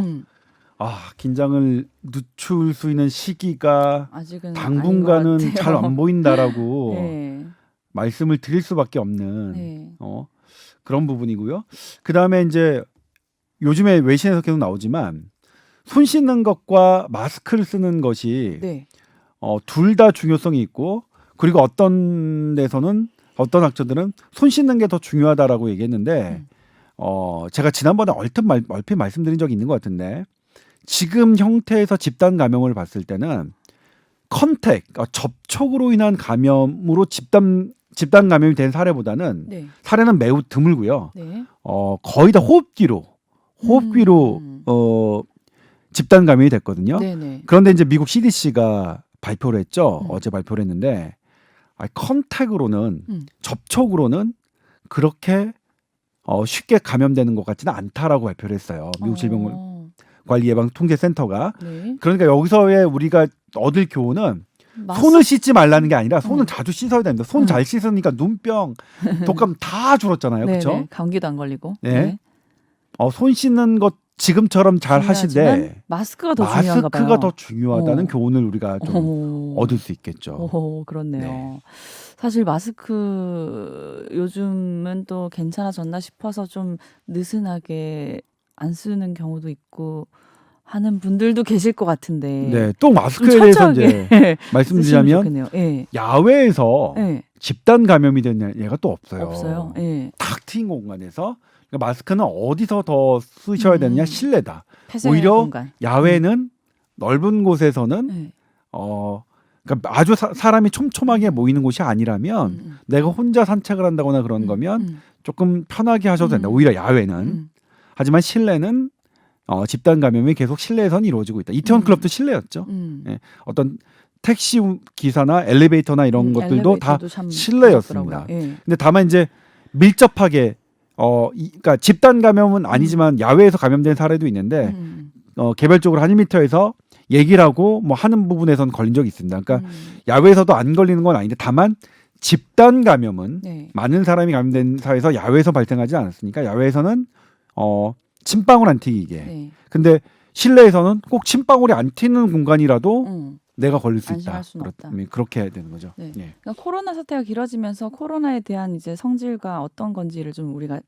긴장을 늦출 수 있는 시기가 아직은 당분간은 아닌 것 잘 같아요. 안 보인다라고 네, 말씀을 드릴 수밖에 없는 네. 그런 부분이고요. 그다음에 이제 요즘에 외신에서 계속 나오지만 손 씻는 것과 마스크를 쓰는 것이 네. 둘 다 중요성이 있고 그리고 어떤 데서는 어떤 학자들은 손 씻는 게 더 중요하다라고 얘기했는데 제가 지난번에 얼핏 말씀드린 적이 있는 것 같은데 지금 형태에서 집단 감염을 봤을 때는 접촉으로 인한 감염으로 집단 감염이 된 사례보다는 네. 사례는 매우 드물고요. 네. 거의 다 호흡기로 집단 감염이 됐거든요. 네네. 그런데 이제 미국 CDC가 발표를 했죠. 음. 어제 발표를 했는데 컨택으로는 음. 접촉으로는 그렇게 쉽게 감염되는 것 같지는 않다라고 발표를 했어요. 미국 질병관리예방통제센터가. 네. 그러니까 여기서의 우리가 얻을 교훈은 손을 씻지 말라는 게 아니라 손은 자주 씻어야 됩니다. 손 잘 씻으니까 눈병, 독감 다 줄었잖아요. 그렇죠? 네네. 감기도 안 걸리고. 네. 손 씻는 것 지금처럼 잘 중요하지만 하시되 마스크가 더 중요한가 봐요. 마스크가 더 중요하다는 어. 교훈을 우리가 좀 얻을 수 있겠죠. 그렇네요. 네. 사실 마스크 요즘은 또 괜찮아졌나 싶어서 좀 느슨하게 안 쓰는 경우도 있고 하는 분들도 계실 것 같은데. 네, 또 좀 마스크에 대해서 이제 철저하게 말씀드리자면 좋겠네요. 예. 야외에서 예. 집단 감염이 된 예가 또 없어요. 없어요. 예. 탁 트인 공간에서 그러니까 마스크는 어디서 더 쓰셔야 되느냐? 실내다. 폐쇄 오히려 공간. 야외는 넓은 곳에서는 예. 그러니까 아주 사람이 촘촘하게 모이는 곳이 아니라면 내가 혼자 산책을 한다거나 그런 거면 조금 편하게 하셔도 된다. 오히려 야외는. 하지만 실내는 집단 감염이 계속 실내에선 이루어지고 있다. 이태원 클럽도 실내였죠. 예, 어떤 택시 기사나 엘리베이터나 이런 것들도 다 엘리베이터도 참 실내였습니다. 무섭더라고요. 예. 근데 다만 이제 밀접하게 그러니까 집단 감염은 아니지만 야외에서 감염된 사례도 있는데 개별적으로 한 1m에서 얘기를 하고 뭐 하는 부분에선 걸린 적이 있습니다. 그러니까 야외에서도 안 걸리는 건 아닌데 다만 집단 감염은 네. 많은 사람이 감염된 사회에서 야외에서 발생하지 않았으니까 야외에서는 침방울 안 튀기게. 네. 근데 실내에서는 꼭 침방울이 안 튀는 공간이라도 내가 걸릴 수 있다. 안심할 수는 없다. 그렇게 해야 되는 거죠. 네. 예. 그러니까 코로나 사태가 길어지면서 코로나에 대한 이제 성질과 어떤 건지를 좀 우리가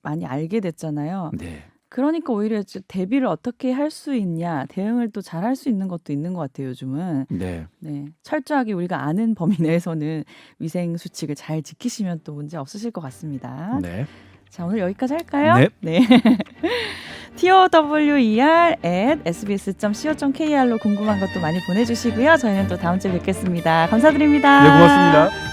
많이 알게 됐잖아요. 네. 그러니까 오히려 대비를 어떻게 할 수 있냐, 대응을 또 잘 할 수 있는 것도 있는 것 같아요, 요즘은. 네. 네. 철저하게 우리가 아는 범위 내에서는 위생 수칙을 잘 지키시면 또 문제 없으실 것 같습니다. 네. 자, 오늘 여기까지 할까요? 네. tower@sbs.co.kr로 궁금한 것도 많이 보내주시고요. 저희는 또 다음 주에 뵙겠습니다. 감사드립니다. 네, 고맙습니다.